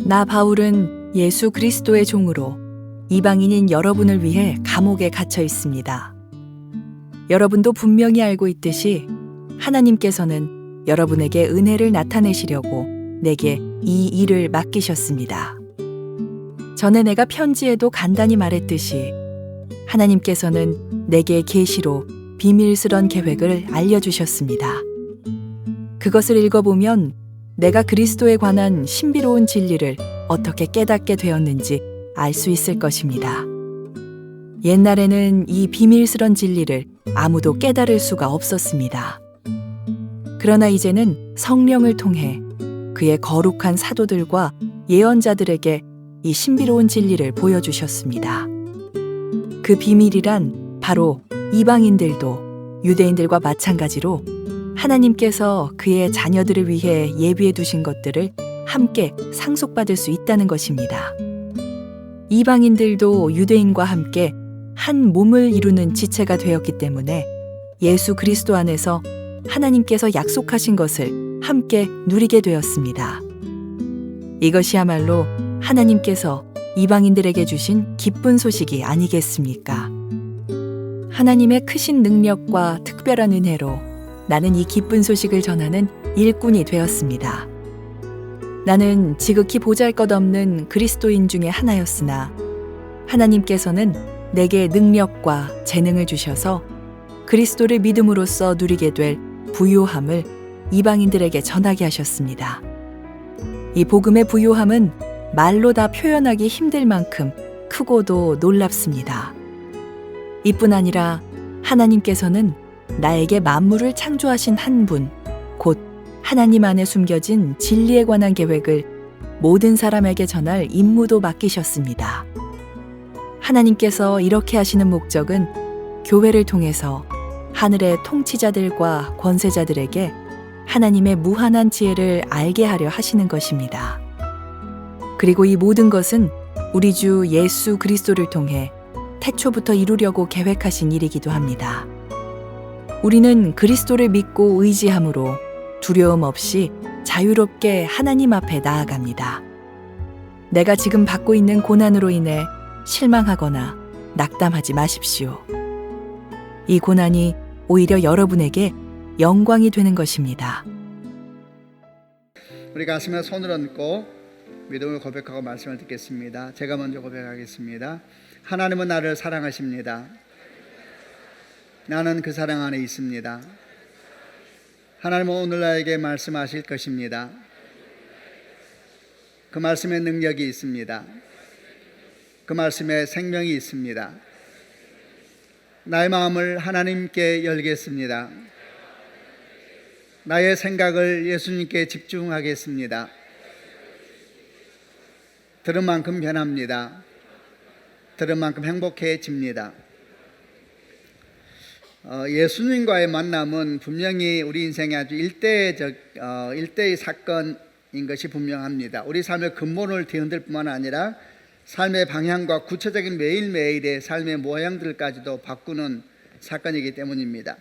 나 바울은 예수 그리스도의 종으로 이방인인 여러분을 위해 감옥에 갇혀 있습니다. 여러분도 분명히 알고 있듯이 하나님께서는 여러분에게 은혜를 나타내시려고 내게 이 일을 맡기셨습니다. 전에 내가 편지에도 간단히 말했듯이 하나님께서는 내게 계시로 비밀스런 계획을 알려주셨습니다. 그것을 읽어보면 내가 그리스도에 관한 신비로운 진리를 어떻게 깨닫게 되었는지 알 수 있을 것입니다. 옛날에는 이 비밀스런 진리를 아무도 깨달을 수가 없었습니다. 그러나 이제는 성령을 통해 그의 거룩한 사도들과 예언자들에게 이 신비로운 진리를 보여주셨습니다. 그 비밀이란 바로 이방인들도 유대인들과 마찬가지로 하나님께서 그의 자녀들을 위해 예비해 두신 것들을 함께 상속받을 수 있다는 것입니다. 이방인들도 유대인과 함께 한 몸을 이루는 지체가 되었기 때문에 예수 그리스도 안에서 하나님께서 약속하신 것을 함께 누리게 되었습니다. 이것이야말로 하나님께서 이방인들에게 주신 기쁜 소식이 아니겠습니까? 하나님의 크신 능력과 특별한 은혜로 나는 이 기쁜 소식을 전하는 일꾼이 되었습니다. 나는 지극히 보잘것없는 그리스도인 중에 하나였으나 하나님께서는 내게 능력과 재능을 주셔서 그리스도를 믿음으로써 누리게 될 부요함을 이방인들에게 전하게 하셨습니다. 이 복음의 부요함은 말로 다 표현하기 힘들 만큼 크고도 놀랍습니다. 이뿐 아니라 하나님께서는 나에게 만물을 창조하신 한 분, 곧 하나님 안에 숨겨진 진리에 관한 계획을 모든 사람에게 전할 임무도 맡기셨습니다. 하나님께서 이렇게 하시는 목적은 교회를 통해서 하늘의 통치자들과 권세자들에게 하나님의 무한한 지혜를 알게 하려 하시는 것입니다. 그리고 이 모든 것은 우리 주 예수 그리스도를 통해 태초부터 이루려고 계획하신 일이기도 합니다. 우리는 그리스도를 믿고 의지함으로 두려움 없이 자유롭게 하나님 앞에 나아갑니다. 내가 지금 받고 있는 고난으로 인해 실망하거나 낙담하지 마십시오. 이 고난이 오히려 여러분에게 영광이 되는 것입니다. 우리 가슴에 손을 얹고 믿음을 고백하고 말씀을 듣겠습니다. 제가 먼저 고백하겠습니다. 하나님은 나를 사랑하십니다. 나는 그 사랑 안에 있습니다. 하나님은 오늘 나에게 말씀하실 것입니다. 그 말씀에 능력이 있습니다. 그 말씀에 생명이 있습니다. 나의 마음을 하나님께 열겠습니다. 나의 생각을 예수님께 집중하겠습니다. 들은 만큼 변합니다. 들은 만큼 행복해집니다. 예수님과의 만남은 분명히 우리 인생의 아주 일대의 사건인 것이 분명합니다. 우리 삶의 근본을 뒤흔들 뿐만 아니라 삶의 방향과 구체적인 매일매일의 삶의 모양들까지도 바꾸는 사건이기 때문입니다.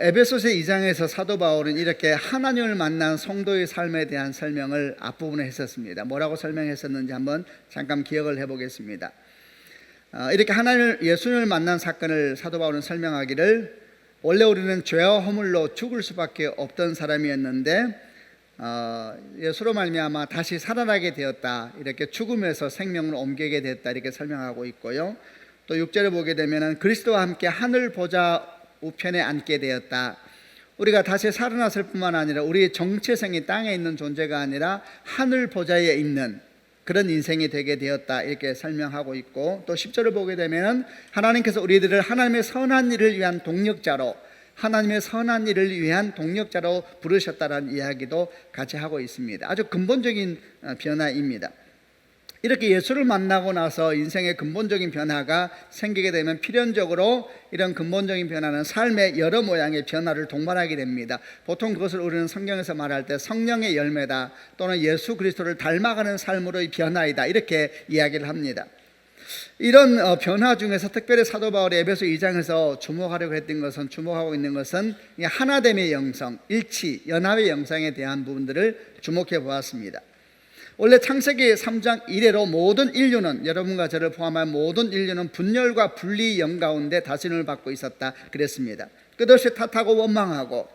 에베소서 2장에서 사도 바울은 이렇게 하나님을 만난 성도의 삶에 대한 설명을 앞부분에 했었습니다. 뭐라고 설명했었는지 한번 잠깐 기억을 해보겠습니다. 이렇게 예수님을 만난 사건을 사도 바울은 설명하기를, 원래 우리는 죄와 허물로 죽을 수밖에 없던 사람이었는데 예수로 말미암아 다시 살아나게 되었다, 이렇게 죽음에서 생명으로 옮기게 됐다, 이렇게 설명하고 있고요. 또 6절을 보게 되면 그리스도와 함께 하늘 보좌 우편에 앉게 되었다. 우리가 다시 살아났을 뿐만 아니라 우리의 정체성이 땅에 있는 존재가 아니라 하늘 보좌에 있는 그런 인생이 되게 되었다, 이렇게 설명하고 있고, 또 10절을 보게 되면 하나님께서 우리들을 하나님의 선한 일을 위한 동력자로, 하나님의 선한 일을 위한 동력자로 부르셨다는 이야기도 같이 하고 있습니다. 아주 근본적인 변화입니다. 이렇게 예수를 만나고 나서 인생의 근본적인 변화가 생기게 되면 필연적으로 이런 근본적인 변화는 삶의 여러 모양의 변화를 동반하게 됩니다. 보통 그것을 우리는 성경에서 말할 때 성령의 열매다, 또는 예수 그리스도를 닮아가는 삶으로의 변화이다, 이렇게 이야기를 합니다. 이런 변화 중에서 특별히 사도 바울이 에베소 2장에서 주목하고 있는 것은 하나됨의 영성, 일치, 연합의 영성에 대한 부분들을 주목해 보았습니다. 원래 창세기 3장 이래로 모든 인류는, 여러분과 저를 포함한 모든 인류는 분열과 분리 영 가운데 다스림을 받고 있었다 그랬습니다. 끝없이 탓하고 원망하고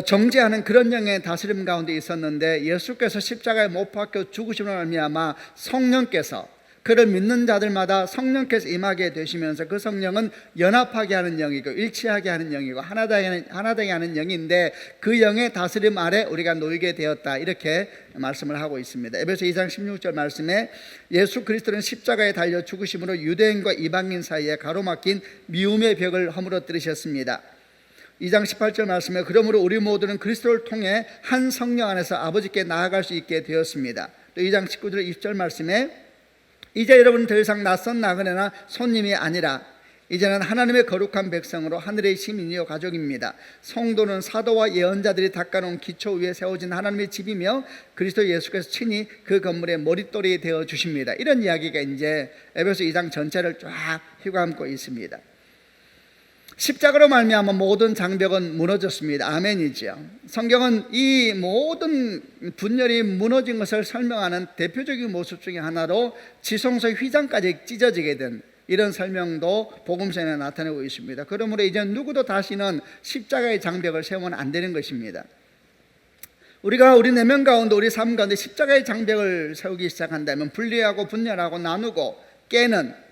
정죄하는 그런 영의 다스림 가운데 있었는데, 예수께서 십자가에 못 박혀 죽으심으로 말미암아 성령께서, 그를 믿는 자들마다 성령께서 임하게 되시면서, 그 성령은 연합하게 하는 영이고 일치하게 하는 영이고 하나되게 하는 영인데, 그 영의 다스림 아래 우리가 놓이게 되었다, 이렇게 말씀을 하고 있습니다. 에베소 2장 16절 말씀에 예수 그리스도는 십자가에 달려 죽으심으로 유대인과 이방인 사이에 가로막힌 미움의 벽을 허물어뜨리셨습니다. 2장 18절 말씀에 그러므로 우리 모두는 그리스도를 통해 한 성령 안에서 아버지께 나아갈 수 있게 되었습니다. 또 2장 19절 20절 말씀에 이제 여러분은 더 이상 낯선 나그네나 손님이 아니라 이제는 하나님의 거룩한 백성으로 하늘의 시민이요 가족입니다. 성도는 사도와 예언자들이 닦아놓은 기초 위에 세워진 하나님의 집이며 그리스도 예수께서 친히 그 건물의 머릿돌이 되어 주십니다. 이런 이야기가 이제 에베소 2장 전체를 쫙 휘감고 있습니다. 십자가로 말미암아 모든 장벽은 무너졌습니다. 아멘이죠. 성경은 이 모든 분열이 무너진 것을 설명하는 대표적인 모습 중에 하나로 지성소 휘장까지 찢어지게 된 이런 설명도 복음서에 나타내고 있습니다. 그러므로 이제 누구도 다시는 십자가의 장벽을 세우면 안 되는 것입니다. 우리가 우리 내면 가운데, 우리 삶 가운데 십자가의 장벽을 세우기 시작한다면, 분리하고 분열하고 나누고 깨는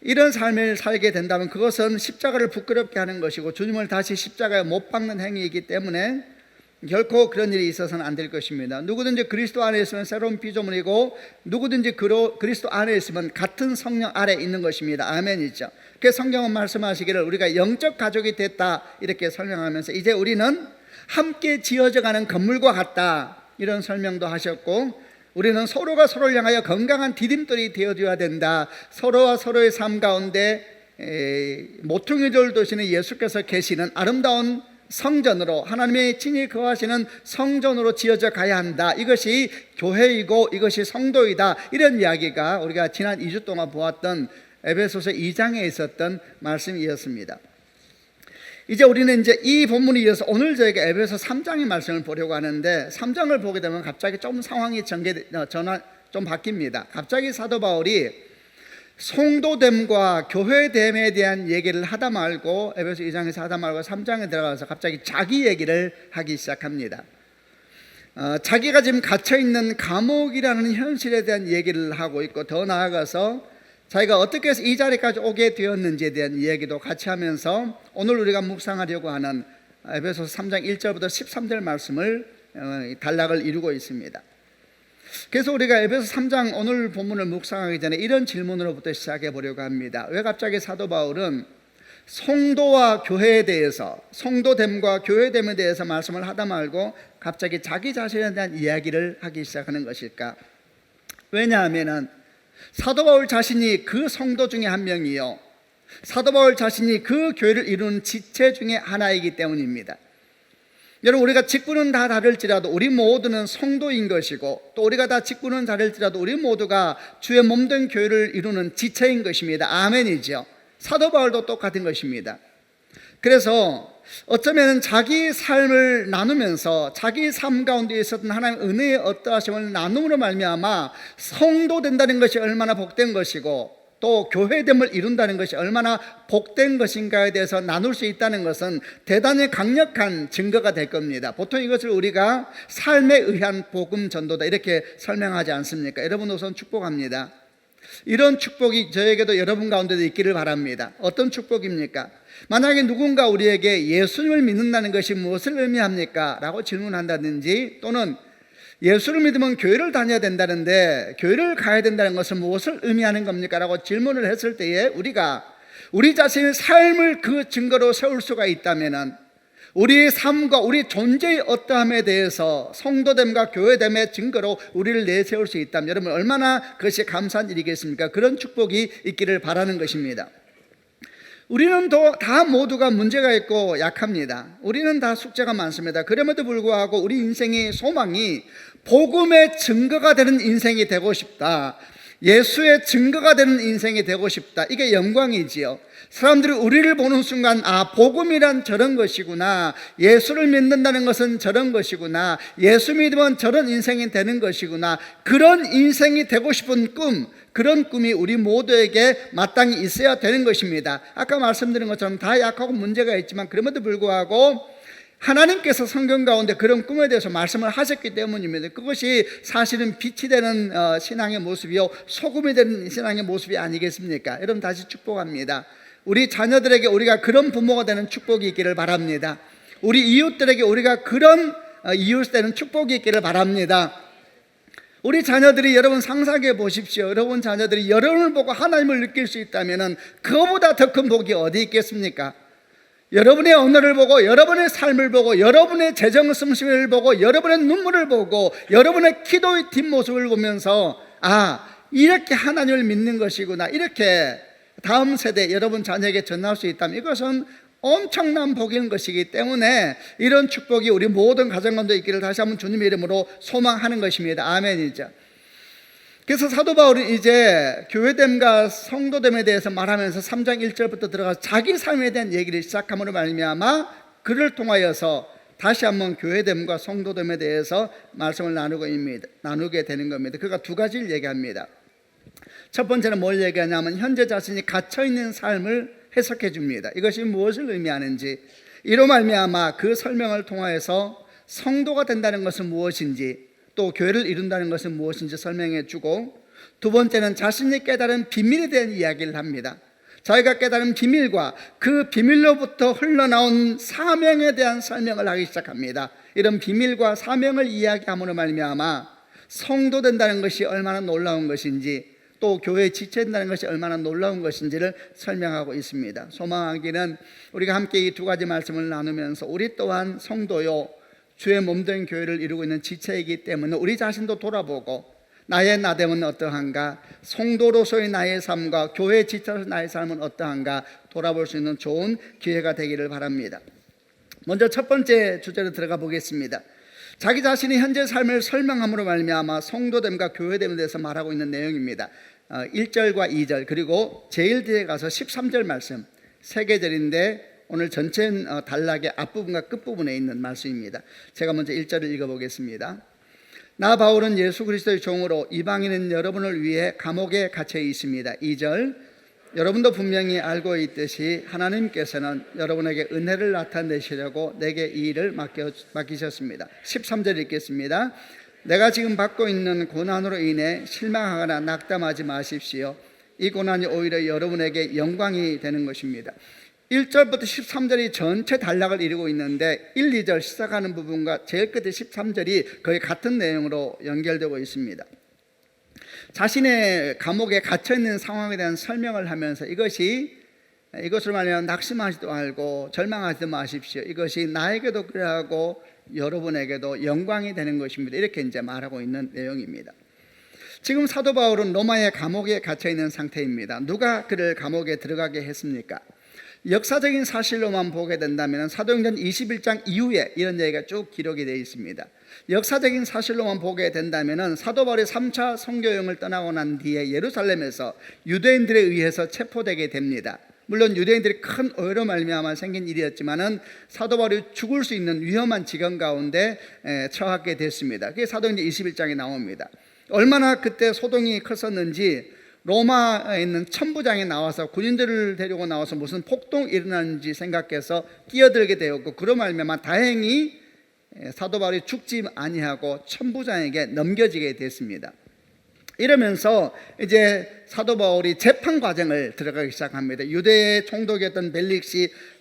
이런 삶을 살게 된다면 그것은 십자가를 부끄럽게 하는 것이고 주님을 다시 십자가에 못 박는 행위이기 때문에 결코 그런 일이 있어서는 안 될 것입니다. 누구든지 그리스도 안에 있으면 새로운 피조물이고 누구든지 그리스도 안에 있으면 같은 성령 아래 있는 것입니다. 아멘이죠. 그래서 성경은 말씀하시기를 우리가 영적 가족이 됐다, 이렇게 설명하면서 이제 우리는 함께 지어져가는 건물과 같다, 이런 설명도 하셨고, 우리는 서로가 서로를 향하여 건강한 디딤돌이 되어줘야 된다. 서로와 서로의 삶 가운데 모퉁이돌 되시는 예수께서 계시는 아름다운 성전으로, 하나님의 친히 거하시는 성전으로 지어져 가야 한다. 이것이 교회이고 이것이 성도이다. 이런 이야기가 우리가 지난 2주 동안 보았던 에베소서 2장에 있었던 말씀이었습니다. 이제 우리는 이제 이 본문에 이어서 오늘 저희가 에베소 3장의 말씀을 보려고 하는데, 3장을 보게 되면 갑자기 좀 상황이 좀 바뀝니다. 갑자기 사도 바울이 성도됨과 교회됨에 대한 얘기를 하다 말고, 에베소 2장에서 하다 말고 3장에 들어가서 갑자기 자기 얘기를 하기 시작합니다. 자기가 지금 갇혀있는 감옥이라는 현실에 대한 얘기를 하고 있고, 더 나아가서 자기가 어떻게 해서 이 자리까지 오게 되었는지에 대한 이야기도 같이 하면서 오늘 우리가 묵상하려고 하는 에베소서 3장 1절부터 13절 말씀을 단락을 이루고 있습니다. 그래서 우리가 에베소 3장 오늘 본문을 묵상하기 전에 이런 질문으로부터 시작해 보려고 합니다. 왜 갑자기 사도 바울은 성도와 교회에 대해서, 성도됨과 교회됨에 대해서 말씀을 하다 말고 갑자기 자기 자신에 대한 이야기를 하기 시작하는 것일까? 왜냐하면 사도 바울 자신이 그 성도 중에 한 명이요, 사도 바울 자신이 그 교회를 이루는 지체 중에 하나이기 때문입니다. 여러분, 우리가 직분은 다 다를지라도 우리 모두는 성도인 것이고, 또 우리가 다 직분은 다를지라도 우리 모두가 주의 몸된 교회를 이루는 지체인 것입니다. 아멘이죠. 사도 바울도 똑같은 것입니다. 그래서 어쩌면 자기 삶을 나누면서 자기 삶 가운데 있었던 하나님의 은혜의 어떠하심을 나눔으로 말미암아 성도 된다는 것이 얼마나 복된 것이고, 또 교회됨을 이룬다는 것이 얼마나 복된 것인가에 대해서 나눌 수 있다는 것은 대단히 강력한 증거가 될 겁니다. 보통 이것을 우리가 삶에 의한 복음 전도다, 이렇게 설명하지 않습니까? 여러분, 우선 축복합니다. 이런 축복이 저에게도 여러분 가운데도 있기를 바랍니다. 어떤 축복입니까? 만약에 누군가 우리에게 예수님을 믿는다는 것이 무엇을 의미합니까? 라고 질문한다든지, 또는 예수를 믿으면 교회를 다녀야 된다는데 교회를 가야 된다는 것은 무엇을 의미하는 겁니까? 라고 질문을 했을 때에 우리가 우리 자신의 삶을 그 증거로 세울 수가 있다면, 우리의 삶과 우리 존재의 어떠함에 대해서 성도됨과 교회됨의 증거로 우리를 내세울 수 있다면 여러분, 얼마나 그것이 감사한 일이겠습니까? 그런 축복이 있기를 바라는 것입니다. 우리는 다 모두가 문제가 있고 약합니다. 우리는 다 숙제가 많습니다. 그럼에도 불구하고 우리 인생의 소망이 복음의 증거가 되는 인생이 되고 싶다, 예수의 증거가 되는 인생이 되고 싶다. 이게 영광이지요. 사람들이 우리를 보는 순간 복음이란 저런 것이구나, 예수를 믿는다는 것은 저런 것이구나, 예수 믿으면 저런 인생이 되는 것이구나, 그런 인생이 되고 싶은 꿈, 그런 꿈이 우리 모두에게 마땅히 있어야 되는 것입니다. 아까 말씀드린 것처럼 다 약하고 문제가 있지만 그럼에도 불구하고 하나님께서 성경 가운데 그런 꿈에 대해서 말씀을 하셨기 때문입니다. 그것이 사실은 빛이 되는 신앙의 모습이요, 소금이 되는 신앙의 모습이 아니겠습니까? 여러분, 다시 축복합니다. 우리 자녀들에게 우리가 그런 부모가 되는 축복이 있기를 바랍니다. 우리 이웃들에게 우리가 그런 이웃 되는 축복이 있기를 바랍니다. 우리 자녀들이, 여러분 상상해 보십시오. 여러분 자녀들이 여러분을 보고 하나님을 느낄 수 있다면 그거보다 더 큰 복이 어디 있겠습니까? 여러분의 언어를 보고, 여러분의 삶을 보고, 여러분의 재정 씀씀이를 보고, 여러분의 눈물을 보고, 여러분의 기도의 뒷모습을 보면서 이렇게 하나님을 믿는 것이구나, 이렇게 다음 세대 여러분 자녀에게 전할 수 있다면 이것은 엄청난 복인 것이기 때문에 이런 축복이 우리 모든 가정 가운데 있기를 다시 한번 주님의 이름으로 소망하는 것입니다. 아멘이죠. 그래서 사도 바울은 이제 교회됨과 성도됨에 대해서 말하면서 3장 1절부터 들어가서 자기 삶에 대한 얘기를 시작함으로 말미암아 그를 통하여서 다시 한번 교회됨과 성도됨에 대해서 말씀을 나누게 되는 겁니다. 그가 두 가지를 얘기합니다. 첫 번째는 뭘 얘기하냐면 현재 자신이 갇혀있는 삶을 해석해 줍니다. 이것이 무엇을 의미하는지, 이로 말미암아 그 설명을 통하여서 성도가 된다는 것은 무엇인지, 또 교회를 이룬다는 것은 무엇인지 설명해 주고, 두 번째는 자신이 깨달은 비밀에 대한 이야기를 합니다. 자기가 깨달은 비밀과 그 비밀로부터 흘러나온 사명에 대한 설명을 하기 시작합니다. 이런 비밀과 사명을 이야기함으로 말미암아 성도 된다는 것이 얼마나 놀라운 것인지, 또 교회에 지체된다는 것이 얼마나 놀라운 것인지를 설명하고 있습니다. 소망하기는 우리가 함께 이 두 가지 말씀을 나누면서 우리 또한 성도요, 주의 몸된 교회를 이루고 있는 지체이기 때문에 우리 자신도 돌아보고 나의 나됨은 어떠한가, 성도로서의 나의 삶과 교회 지체로서의 나의 삶은 어떠한가 돌아볼 수 있는 좋은 기회가 되기를 바랍니다. 먼저 첫 번째 주제로 들어가 보겠습니다. 자기 자신이 현재 삶을 설명함으로 말미암아 성도됨과 교회됨에 대해서 말하고 있는 내용입니다. 1절과 2절 그리고 제일 뒤에 가서 13절 말씀, 세 계절인데 오늘 전체 단락의 앞부분과 끝부분에 있는 말씀입니다. 제가 먼저 1절을 읽어보겠습니다. 나 바울은 예수 그리스도의 종으로 이방인은 여러분을 위해 감옥에 갇혀 있습니다. 2절 여러분도 분명히 알고 있듯이 하나님께서는 여러분에게 은혜를 나타내시려고 내게 이 일을 맡기셨습니다. 13절 읽겠습니다. 내가 지금 받고 있는 고난으로 인해 실망하거나 낙담하지 마십시오. 이 고난이 오히려 여러분에게 영광이 되는 것입니다. 1절부터 13절이 전체 단락을 이루고 있는데 1, 2절 시작하는 부분과 제일 끝에 13절이 거의 같은 내용으로 연결되고 있습니다. 자신의 감옥에 갇혀있는 상황에 대한 설명을 하면서 이것을 말하면 낙심하지도 말고 절망하지도 마십시오. 이것이 나에게도 그래하고 여러분에게도 영광이 되는 것입니다. 이렇게 이제 말하고 있는 내용입니다. 지금 사도 바울은 로마의 감옥에 갇혀있는 상태입니다. 누가 그를 감옥에 들어가게 했습니까? 역사적인 사실로만 보게 된다면 사도행전 21장 이후에 이런 얘기가 쭉 기록이 되어 있습니다. 역사적인 사실로만 보게 된다면 사도 바울이 3차 선교여행을 떠나고 난 뒤에 예루살렘에서 유대인들에 의해서 체포되게 됩니다. 물론 유대인들이 큰 오해로 말미암아 생긴 일이었지만은 사도 바울이 죽을 수 있는 위험한 지경 가운데 처하게 됐습니다. 그게 사도행전 21장에 나옵니다. 얼마나 그때 소동이 컸었는지 로마에 있는 천부장이 나와서 군인들을 데리고 나와서 무슨 폭동이 일어나는지 생각해서 끼어들게 되었고, 그로 말미암아 다행히 사도 바울이 죽지 아니하고 천부장에게 넘겨지게 됐습니다. 이러면서 이제 사도 바울이 재판 과정을 들어가기 시작합니다. 유대의 총독이었던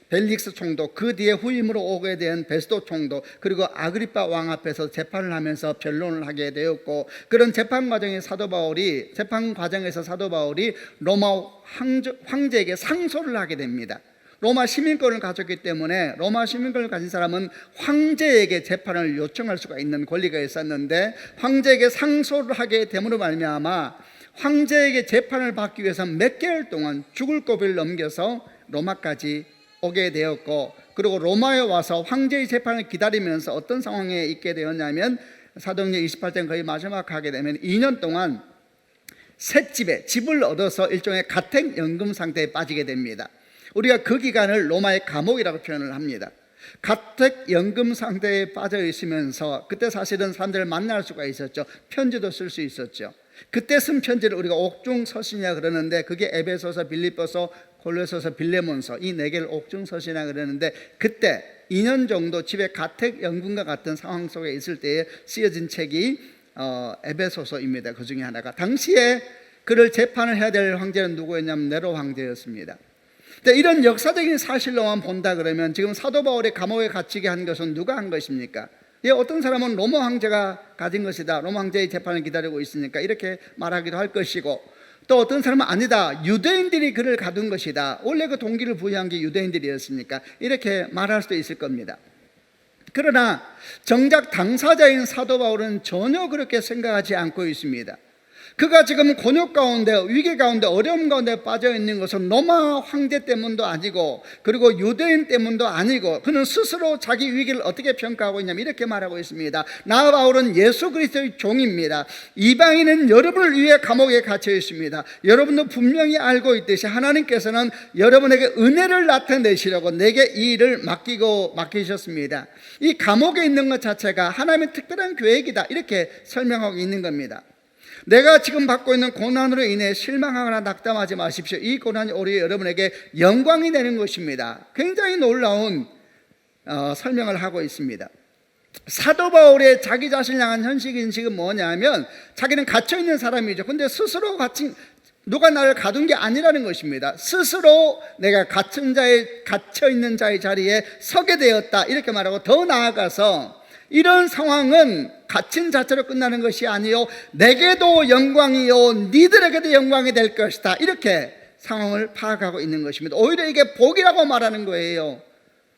벨릭스 총독, 그 뒤에 후임으로 오게 된 베스도 총독, 그리고 아그리파 왕 앞에서 재판을 하면서 변론을 하게 되었고, 그런 재판 과정에서 사도 바울이 로마 황제에게 상소를 하게 됩니다. 로마 시민권을 가졌기 때문에 로마 시민권을 가진 사람은 황제에게 재판을 요청할 수가 있는 권리가 있었는데, 황제에게 상소를 하게 됨으로 말미암아 황제에게 재판을 받기 위해서 몇 개월 동안 죽을 고비를 넘겨서 로마까지 오게 되었고, 그리고 로마에 와서 황제의 재판을 기다리면서 어떤 상황에 있게 되었냐면 사도행전 28장 거의 마지막 하게 되면 2년 동안 셋집에 집을 얻어서 일종의 가택연금 상태에 빠지게 됩니다. 우리가 그 기간을 로마의 감옥이라고 표현을 합니다. 가택연금 상태에 빠져 있으면서 그때 사실은 사람들을 만날 수가 있었죠. 편지도 쓸 수 있었죠. 그때 쓴 편지를 우리가 옥중서신이라 그러는데, 그게 에베소서, 빌립보서, 골로새서, 빌레몬서, 이 네 개를 옥중서신이라 그러는데, 그때 2년 정도 집에 가택연금과 같은 상황 속에 있을 때에 쓰여진 책이 에베소서입니다. 그 중에 하나가. 당시에 그를 재판을 해야 될 황제는 누구였냐면 네로 황제였습니다. 근데 이런 역사적인 사실로만 본다 그러면 지금 사도 바울이 감옥에 갇히게 한 것은 누가 한 것입니까? 어떤 사람은 로마 황제가 가진 것이다, 로마 황제의 재판을 기다리고 있으니까 이렇게 말하기도 할 것이고, 또 어떤 사람은 아니다, 유대인들이 그를 가둔 것이다, 원래 그 동기를 부여한 게 유대인들이었으니까 이렇게 말할 수도 있을 겁니다. 그러나 정작 당사자인 사도 바울은 전혀 그렇게 생각하지 않고 있습니다. 그가 지금 곤욕 가운데, 위기 가운데, 어려움 가운데 빠져 있는 것은 로마 황제 때문도 아니고, 그리고 유대인 때문도 아니고, 그는 스스로 자기 위기를 어떻게 평가하고 있냐면 이렇게 말하고 있습니다. 나 바울은 예수 그리스도의 종입니다. 이방인은 여러분을 위해 감옥에 갇혀 있습니다. 여러분도 분명히 알고 있듯이 하나님께서는 여러분에게 은혜를 나타내시려고 내게 이 일을 맡기셨습니다. 이 감옥에 있는 것 자체가 하나님의 특별한 계획이다, 이렇게 설명하고 있는 겁니다. 내가 지금 받고 있는 고난으로 인해 실망하거나 낙담하지 마십시오. 이 고난이 오히려 여러분에게 영광이 되는 것입니다. 굉장히 놀라운 설명을 하고 있습니다. 사도 바울의 자기 자신을 향한 현실인식은 뭐냐면, 자기는 갇혀있는 사람이죠. 근데 스스로 누가 나를 가둔 게 아니라는 것입니다. 스스로 내가 갇혀있는 자의 자리에 서게 되었다, 이렇게 말하고, 더 나아가서 이런 상황은 갇힌 자체로 끝나는 것이 아니요 내게도 영광이요 니들에게도 영광이 될 것이다, 이렇게 상황을 파악하고 있는 것입니다. 오히려 이게 복이라고 말하는 거예요.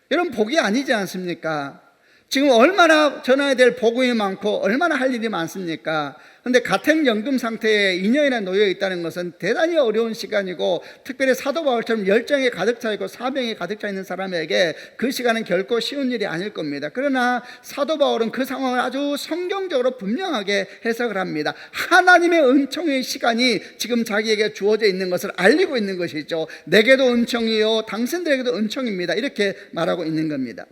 여러분, 복이 아니지 않습니까? 지금 얼마나 전해야 될 복음이 많고 얼마나 할 일이 많습니까? 그런데 가택연금 상태에 2년이나 놓여 있다는 것은 대단히 어려운 시간이고, 특별히 사도 바울처럼 열정이 가득 차 있고 사명이 가득 차 있는 사람에게 그 시간은 결코 쉬운 일이 아닐 겁니다. 그러나 사도 바울은 그 상황을 아주 성경적으로 분명하게 해석을 합니다. 하나님의 은총의 시간이 지금 자기에게 주어져 있는 것을 알리고 있는 것이죠. 내게도 은총이요 당신들에게도 은총입니다, 이렇게 말하고 있는 겁니다.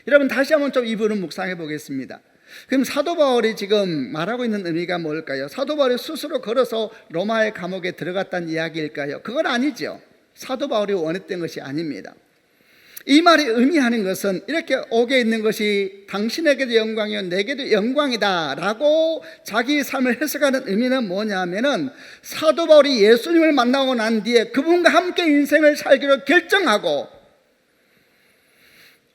여러분, 다시 한번 좀 이 부분을 묵상해 보겠습니다. 그럼 사도 바울이 지금 말하고 있는 의미가 뭘까요? 사도 바울이 스스로 걸어서 로마의 감옥에 들어갔다는 이야기일까요? 그건 아니죠. 사도 바울이 원했던 것이 아닙니다. 이 말이 의미하는 것은, 이렇게 옥에 있는 것이 당신에게도 영광이요 내게도 영광이다 라고 자기 삶을 해석하는 의미는 뭐냐면은, 사도 바울이 예수님을 만나고 난 뒤에 그분과 함께 인생을 살기로 결정하고,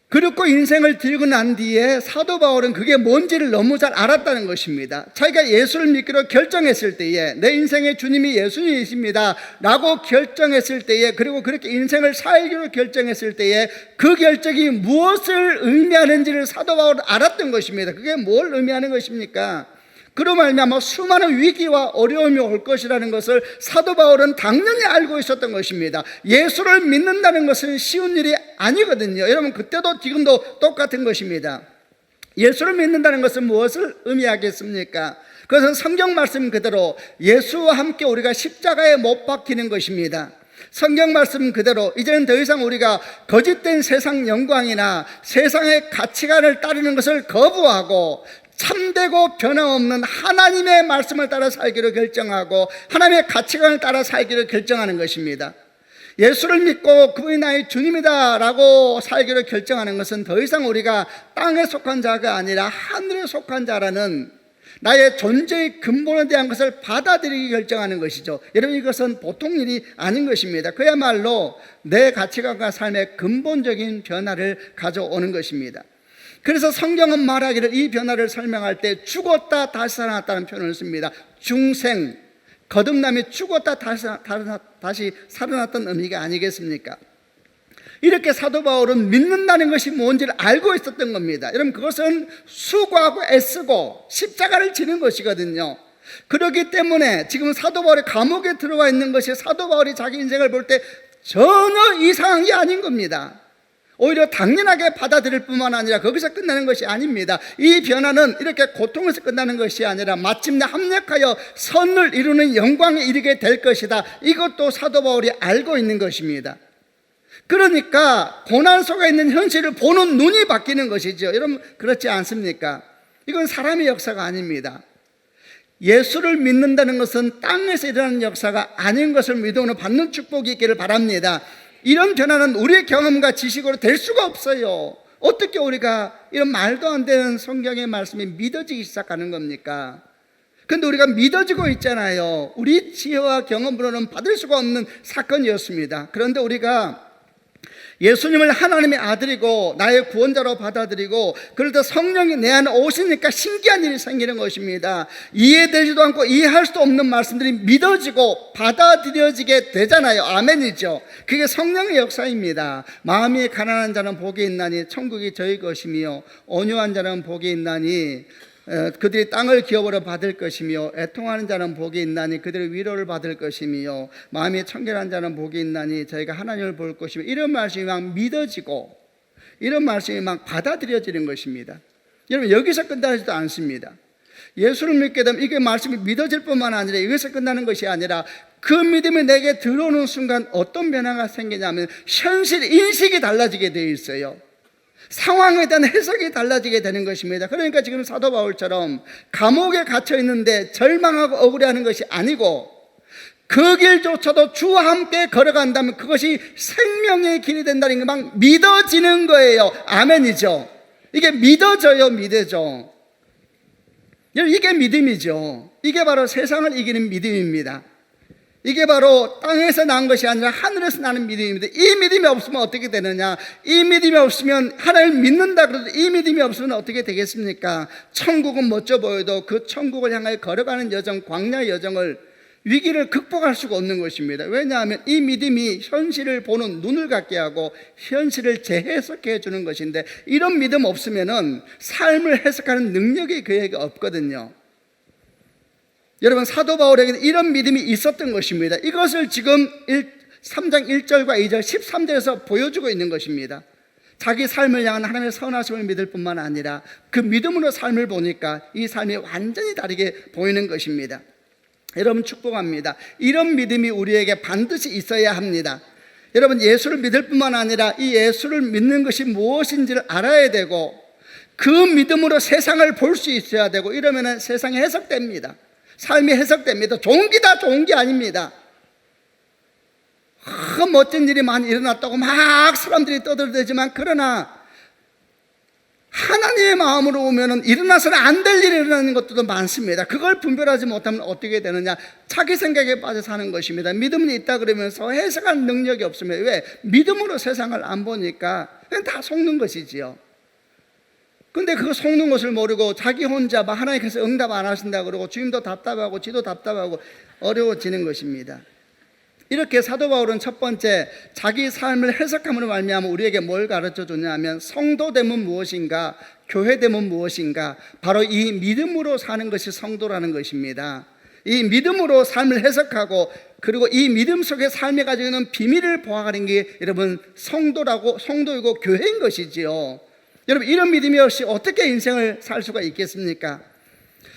그리고 인생을 들고 난 뒤에 사도 바울은 그게 뭔지를 너무 잘 알았다는 것입니다. 자기가 예수를 믿기로 결정했을 때에, 내 인생의 주님이 예수님이십니다 라고 결정했을 때에, 그리고 그렇게 인생을 살기로 결정했을 때에 그 결정이 무엇을 의미하는지를 사도 바울은 알았던 것입니다. 그게 뭘 의미하는 것입니까? 그로 말미암아 수많은 위기와 어려움이 올 것이라는 것을 사도 바울은 당연히 알고 있었던 것입니다. 예수를 믿는다는 것은 쉬운 일이 아니거든요. 여러분, 그때도 지금도 똑같은 것입니다. 예수를 믿는다는 것은 무엇을 의미하겠습니까? 그것은 성경 말씀 그대로 예수와 함께 우리가 십자가에 못 박히는 것입니다. 성경 말씀 그대로 이제는 더 이상 우리가 거짓된 세상 영광이나 세상의 가치관을 따르는 것을 거부하고, 참되고 변함없는 하나님의 말씀을 따라 살기로 결정하고 하나님의 가치관을 따라 살기로 결정하는 것입니다. 예수를 믿고 그분이 나의 주님이다 라고 살기로 결정하는 것은 더 이상 우리가 땅에 속한 자가 아니라 하늘에 속한 자라는 나의 존재의 근본에 대한 것을 받아들이기 결정하는 것이죠. 여러분, 이것은 보통 일이 아닌 것입니다. 그야말로 내 가치관과 삶의 근본적인 변화를 가져오는 것입니다. 그래서 성경은 말하기를, 이 변화를 설명할 때 죽었다 다시 살아났다는 표현을 씁니다. 중생, 거듭남이 죽었다 다시 살아났던 의미가 아니겠습니까? 이렇게 사도 바울은 믿는다는 것이 뭔지를 알고 있었던 겁니다. 여러분, 그것은 수고하고 애쓰고 십자가를 지는 것이거든요. 그렇기 때문에 지금 사도 바울이 감옥에 들어와 있는 것이 사도 바울이 자기 인생을 볼 때 전혀 이상한 게 아닌 겁니다. 오히려 당연하게 받아들일 뿐만 아니라 거기서 끝나는 것이 아닙니다. 이 변화는 이렇게 고통에서 끝나는 것이 아니라 마침내 합력하여 선을 이루는 영광에 이르게 될 것이다. 이것도 사도 바울이 알고 있는 것입니다. 그러니까 고난 속에 있는 현실을 보는 눈이 바뀌는 것이죠. 여러분 그렇지 않습니까? 이건 사람의 역사가 아닙니다. 예수를 믿는다는 것은 땅에서 일어나는 역사가 아닌 것을 믿음으로 받는 축복이 있기를 바랍니다. 이런 변화는 우리의 경험과 지식으로 될 수가 없어요. 어떻게 우리가 이런 말도 안 되는 성경의 말씀이 믿어지기 시작하는 겁니까? 근데 우리가 믿어지고 있잖아요. 우리 지혜와 경험으로는 받을 수가 없는 사건이었습니다. 그런데 우리가 예수님을 하나님의 아들이고 나의 구원자로 받아들이고 그럴 때 성령이 내 안에 오시니까 신기한 일이 생기는 것입니다. 이해되지도 않고 이해할 수도 없는 말씀들이 믿어지고 받아들여지게 되잖아요. 아멘이죠. 그게 성령의 역사입니다. 마음이 가난한 자는 복이 있나니 천국이 저희 것이며 온유한 자는 복이 있나니 그들이 땅을 기업으로 받을 것이며 애통하는 자는 복이 있나니 그들의 위로를 받을 것이며 마음이 청결한 자는 복이 있나니 저희가 하나님을 볼 것이며 이런 말씀이 막 믿어지고 이런 말씀이 막 받아들여지는 것입니다. 여러분 여기서 끝나지도 않습니다. 예수를 믿게 되면 이게 말씀이 믿어질 뿐만 아니라 여기서 끝나는 것이 아니라 그 믿음이 내게 들어오는 순간 어떤 변화가 생기냐면 현실 인식이 달라지게 되어 있어요. 상황에 대한 해석이 달라지게 되는 것입니다. 그러니까 지금 사도 바울처럼 감옥에 갇혀 있는데 절망하고 억울해하는 것이 아니고 그 길조차도 주와 함께 걸어간다면 그것이 생명의 길이 된다는 게 막 믿어지는 거예요. 아멘이죠. 이게 믿어져요. 믿어져. 이게 믿음이죠. 이게 바로 세상을 이기는 믿음입니다. 이게 바로 땅에서 난 것이 아니라 하늘에서 나는 믿음입니다. 이 믿음이 없으면 어떻게 되느냐? 이 믿음이 없으면 하나님을 믿는다 그래도 이 믿음이 없으면 어떻게 되겠습니까? 천국은 멋져 보여도 그 천국을 향하여 걸어가는 여정, 광야의 여정을 위기를 극복할 수가 없는 것입니다. 왜냐하면 이 믿음이 현실을 보는 눈을 갖게 하고 현실을 재해석해 주는 것인데 이런 믿음 없으면은 삶을 해석하는 능력이 그에게 없거든요. 여러분 사도 바울에게는 이런 믿음이 있었던 것입니다. 이것을 지금 3장 1절과 2절 13절에서 보여주고 있는 것입니다. 자기 삶을 향한 하나님의 선하심을 믿을 뿐만 아니라 그 믿음으로 삶을 보니까 이 삶이 완전히 다르게 보이는 것입니다. 여러분 축복합니다. 이런 믿음이 우리에게 반드시 있어야 합니다. 여러분 예수를 믿을 뿐만 아니라 이 예수를 믿는 것이 무엇인지를 알아야 되고 그 믿음으로 세상을 볼 수 있어야 되고 이러면 세상이 해석됩니다. 삶이 해석됩니다. 좋은 게다 좋은 게 아닙니다. 멋진 일이 많이 일어났다고 막 사람들이 떠들대지만 그러나 하나님의 마음으로 오면은 일어나서는 안 될 일이 일어나는 것들도 많습니다. 그걸 분별하지 못하면 어떻게 되느냐? 자기 생각에 빠져 사는 것입니다. 믿음은 있다 그러면서 해석할 능력이 없으면 왜? 믿음으로 세상을 안 보니까 그냥 다 속는 것이지요. 근데 그거 속는 것을 모르고 자기 혼자 막 하나님께서 응답 안 하신다 그러고 주님도 답답하고 지도 답답하고 어려워지는 것입니다. 이렇게 사도 바울은 첫 번째 자기 삶을 해석함으로 말미암아 우리에게 뭘 가르쳐 줬냐면 성도됨은 무엇인가, 교회됨은 무엇인가, 바로 이 믿음으로 사는 것이 성도라는 것입니다. 이 믿음으로 삶을 해석하고 그리고 이 믿음 속에 삶에 가지고 있는 비밀을 보아가는 게 여러분 성도이고 교회인 것이지요. 여러분 이런 믿음이 없이 어떻게 인생을 살 수가 있겠습니까?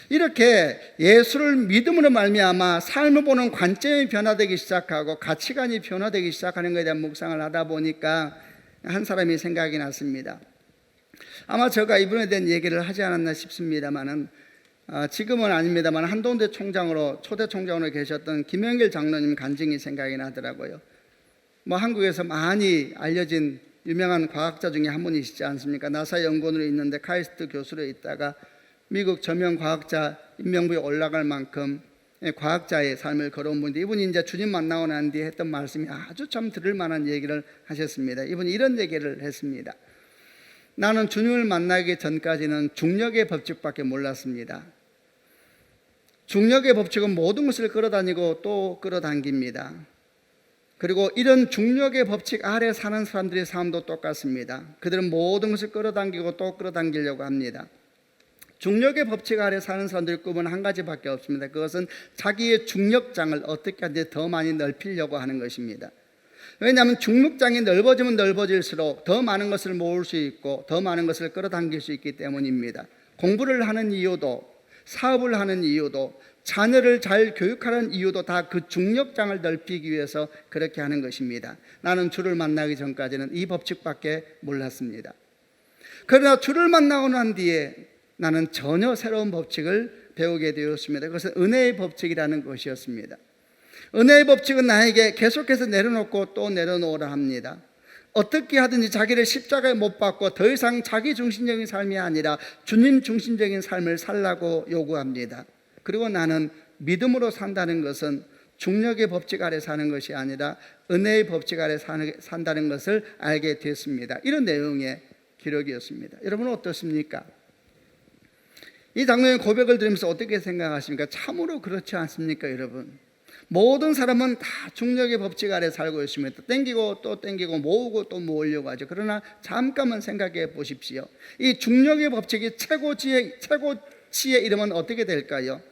이렇게 예수를 믿음으로 말미암아 삶을 보는 관점이 변화되기 시작하고 가치관이 변화되기 시작하는 것에 대한 묵상을 하다 보니까 한 사람이 생각이 났습니다. 아마 제가 이분에 대한 얘기를 하지 않았나 싶습니다만은 지금은 아닙니다만 한동대 총장으로 초대 총장으로 계셨던 김영길 장로님 간증이 생각이 나더라고요. 한국에서 많이 알려진 유명한 과학자 중에 한 분이시지 않습니까? 나사 연구원으로 있는데 카이스트 교수로 있다가 미국 저명 과학자 인명부에 올라갈 만큼 과학자의 삶을 걸어온 분인데 이분이 이제 주님 만나고 난 뒤에 했던 말씀이 아주 참 들을 만한 얘기를 하셨습니다. 이분이 이런 얘기를 했습니다. 나는 주님을 만나기 전까지는 중력의 법칙밖에 몰랐습니다. 중력의 법칙은 모든 것을 끌어다니고 또 끌어당깁니다. 그리고 이런 중력의 법칙 아래 사는 사람들의 삶도 똑같습니다. 그들은 모든 것을 끌어당기고 또 끌어당기려고 합니다. 중력의 법칙 아래 사는 사람들의 꿈은 한 가지밖에 없습니다. 그것은 자기의 중력장을 어떻게 하든지 더 많이 넓히려고 하는 것입니다. 왜냐하면 중력장이 넓어지면 넓어질수록 더 많은 것을 모을 수 있고 더 많은 것을 끌어당길 수 있기 때문입니다. 공부를 하는 이유도, 사업을 하는 이유도, 자녀를 잘 교육하는 이유도 다 그 중력장을 넓히기 위해서 그렇게 하는 것입니다. 나는 주를 만나기 전까지는 이 법칙밖에 몰랐습니다. 그러나 주를 만나고 난 뒤에 나는 전혀 새로운 법칙을 배우게 되었습니다. 그것은 은혜의 법칙이라는 것이었습니다. 은혜의 법칙은 나에게 계속해서 내려놓고 또 내려놓으라 합니다. 어떻게 하든지 자기를 십자가에 못 박고 더 이상 자기 중심적인 삶이 아니라 주님 중심적인 삶을 살라고 요구합니다. 그리고 나는 믿음으로 산다는 것은 중력의 법칙 아래 사는 것이 아니라 은혜의 법칙 아래 산다는 것을 알게 됐습니다. 이런 내용의 기록이었습니다. 여러분은 어떻습니까? 이 장면의 고백을 들으면서 어떻게 생각하십니까? 참으로 그렇지 않습니까, 여러분? 모든 사람은 다 중력의 법칙 아래 살고 있습니다. 땡기고 또 땡기고 모으고 또 모으려고 하죠. 그러나 잠깐만 생각해 보십시오. 이 중력의 법칙이 최고치에 이르면 어떻게 될까요?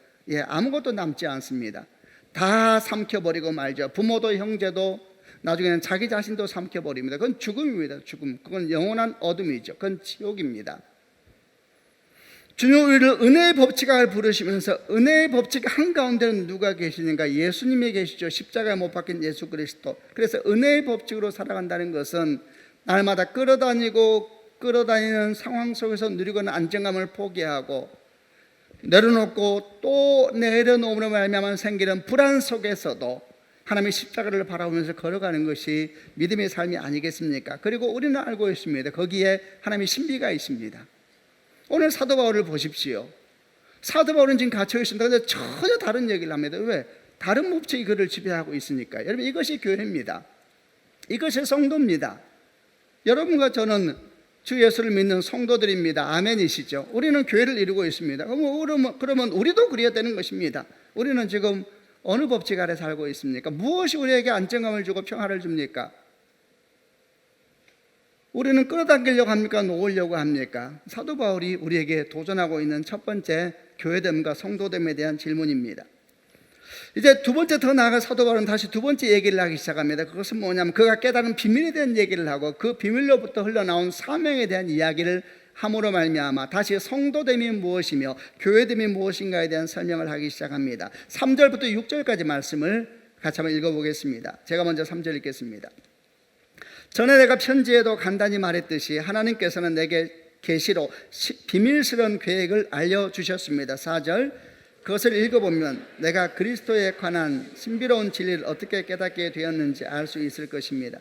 아무것도 남지 않습니다. 다 삼켜버리고 말죠. 부모도 형제도 나중에는 자기 자신도 삼켜버립니다. 그건 죽음입니다. 죽음. 그건 영원한 어둠이죠. 그건 지옥입니다. 주님 우리를 은혜의 법칙 아래 부르시면서 은혜의 법칙 한가운데는 누가 계시는가? 예수님이 계시죠. 십자가에 못 박힌 예수 그리스도. 그래서 은혜의 법칙으로 살아간다는 것은 날마다 끌어다니는 상황 속에서 누리고는 안정감을 포기하고 내려놓고 또 내려놓음으로 말미암아 생기는 불안 속에서도 하나님의 십자가를 바라보면서 걸어가는 것이 믿음의 삶이 아니겠습니까? 그리고 우리는 알고 있습니다. 거기에 하나님의 신비가 있습니다. 오늘 사도 바울을 보십시오. 사도 바울은 지금 갇혀 있습니다. 그런데 전혀 다른 얘기를 합니다. 왜? 다른 법칙이 그를 지배하고 있으니까. 여러분, 이것이 교회입니다. 이것이 성도입니다. 여러분과 저는 주 예수를 믿는 성도들입니다. 아멘이시죠? 우리는 교회를 이루고 있습니다. 그러면 우리도 그래야 되는 것입니다. 우리는 지금 어느 법칙 아래 살고 있습니까? 무엇이 우리에게 안정감을 주고 평화를 줍니까? 우리는 끌어당기려고 합니까? 놓으려고 합니까? 사도 바울이 우리에게 도전하고 있는 첫 번째 교회됨과 성도됨에 대한 질문입니다. 이제 두 번째 더 나아가 사도 바울은 다시 두 번째 얘기를 하기 시작합니다. 그것은 뭐냐면 그가 깨달은 비밀에 대한 얘기를 하고 그 비밀로부터 흘러나온 사명에 대한 이야기를 함으로 말미암아 다시 성도됨이 무엇이며 교회됨이 무엇인가에 대한 설명을 하기 시작합니다. 3절부터 6절까지 말씀을 같이 한번 읽어보겠습니다. 제가 먼저 3절 읽겠습니다. 전에 내가 편지에도 간단히 말했듯이 하나님께서는 내게 계시로 비밀스러운 계획을 알려주셨습니다. 4절 그것을 읽어보면 내가 그리스도에 관한 신비로운 진리를 어떻게 깨닫게 되었는지 알 수 있을 것입니다.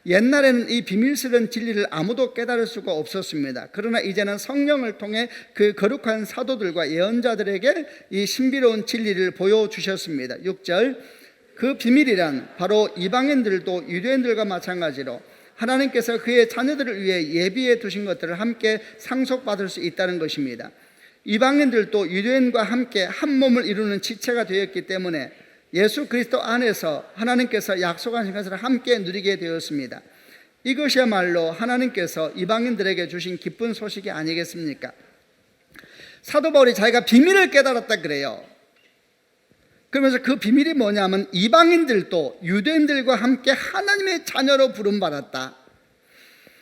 옛날에는 이 비밀스러운 진리를 아무도 깨달을 수가 없었습니다. 그러나 이제는 성령을 통해 그 거룩한 사도들과 예언자들에게 이 신비로운 진리를 보여주셨습니다. 6절 그 비밀이란 바로 이방인들도 유대인들과 마찬가지로 하나님께서 그의 자녀들을 위해 예비해 두신 것들을 함께 상속받을 수 있다는 것입니다. 이방인들도 유대인과 함께 한 몸을 이루는 지체가 되었기 때문에 예수 그리스도 안에서 하나님께서 약속하신 것을 함께 누리게 되었습니다. 이것이야말로 하나님께서 이방인들에게 주신 기쁜 소식이 아니겠습니까? 사도 바울이 자기가 비밀을 깨달았다 그래요. 그러면서 그 비밀이 뭐냐면 이방인들도 유대인들과 함께 하나님의 자녀로 부름받았다.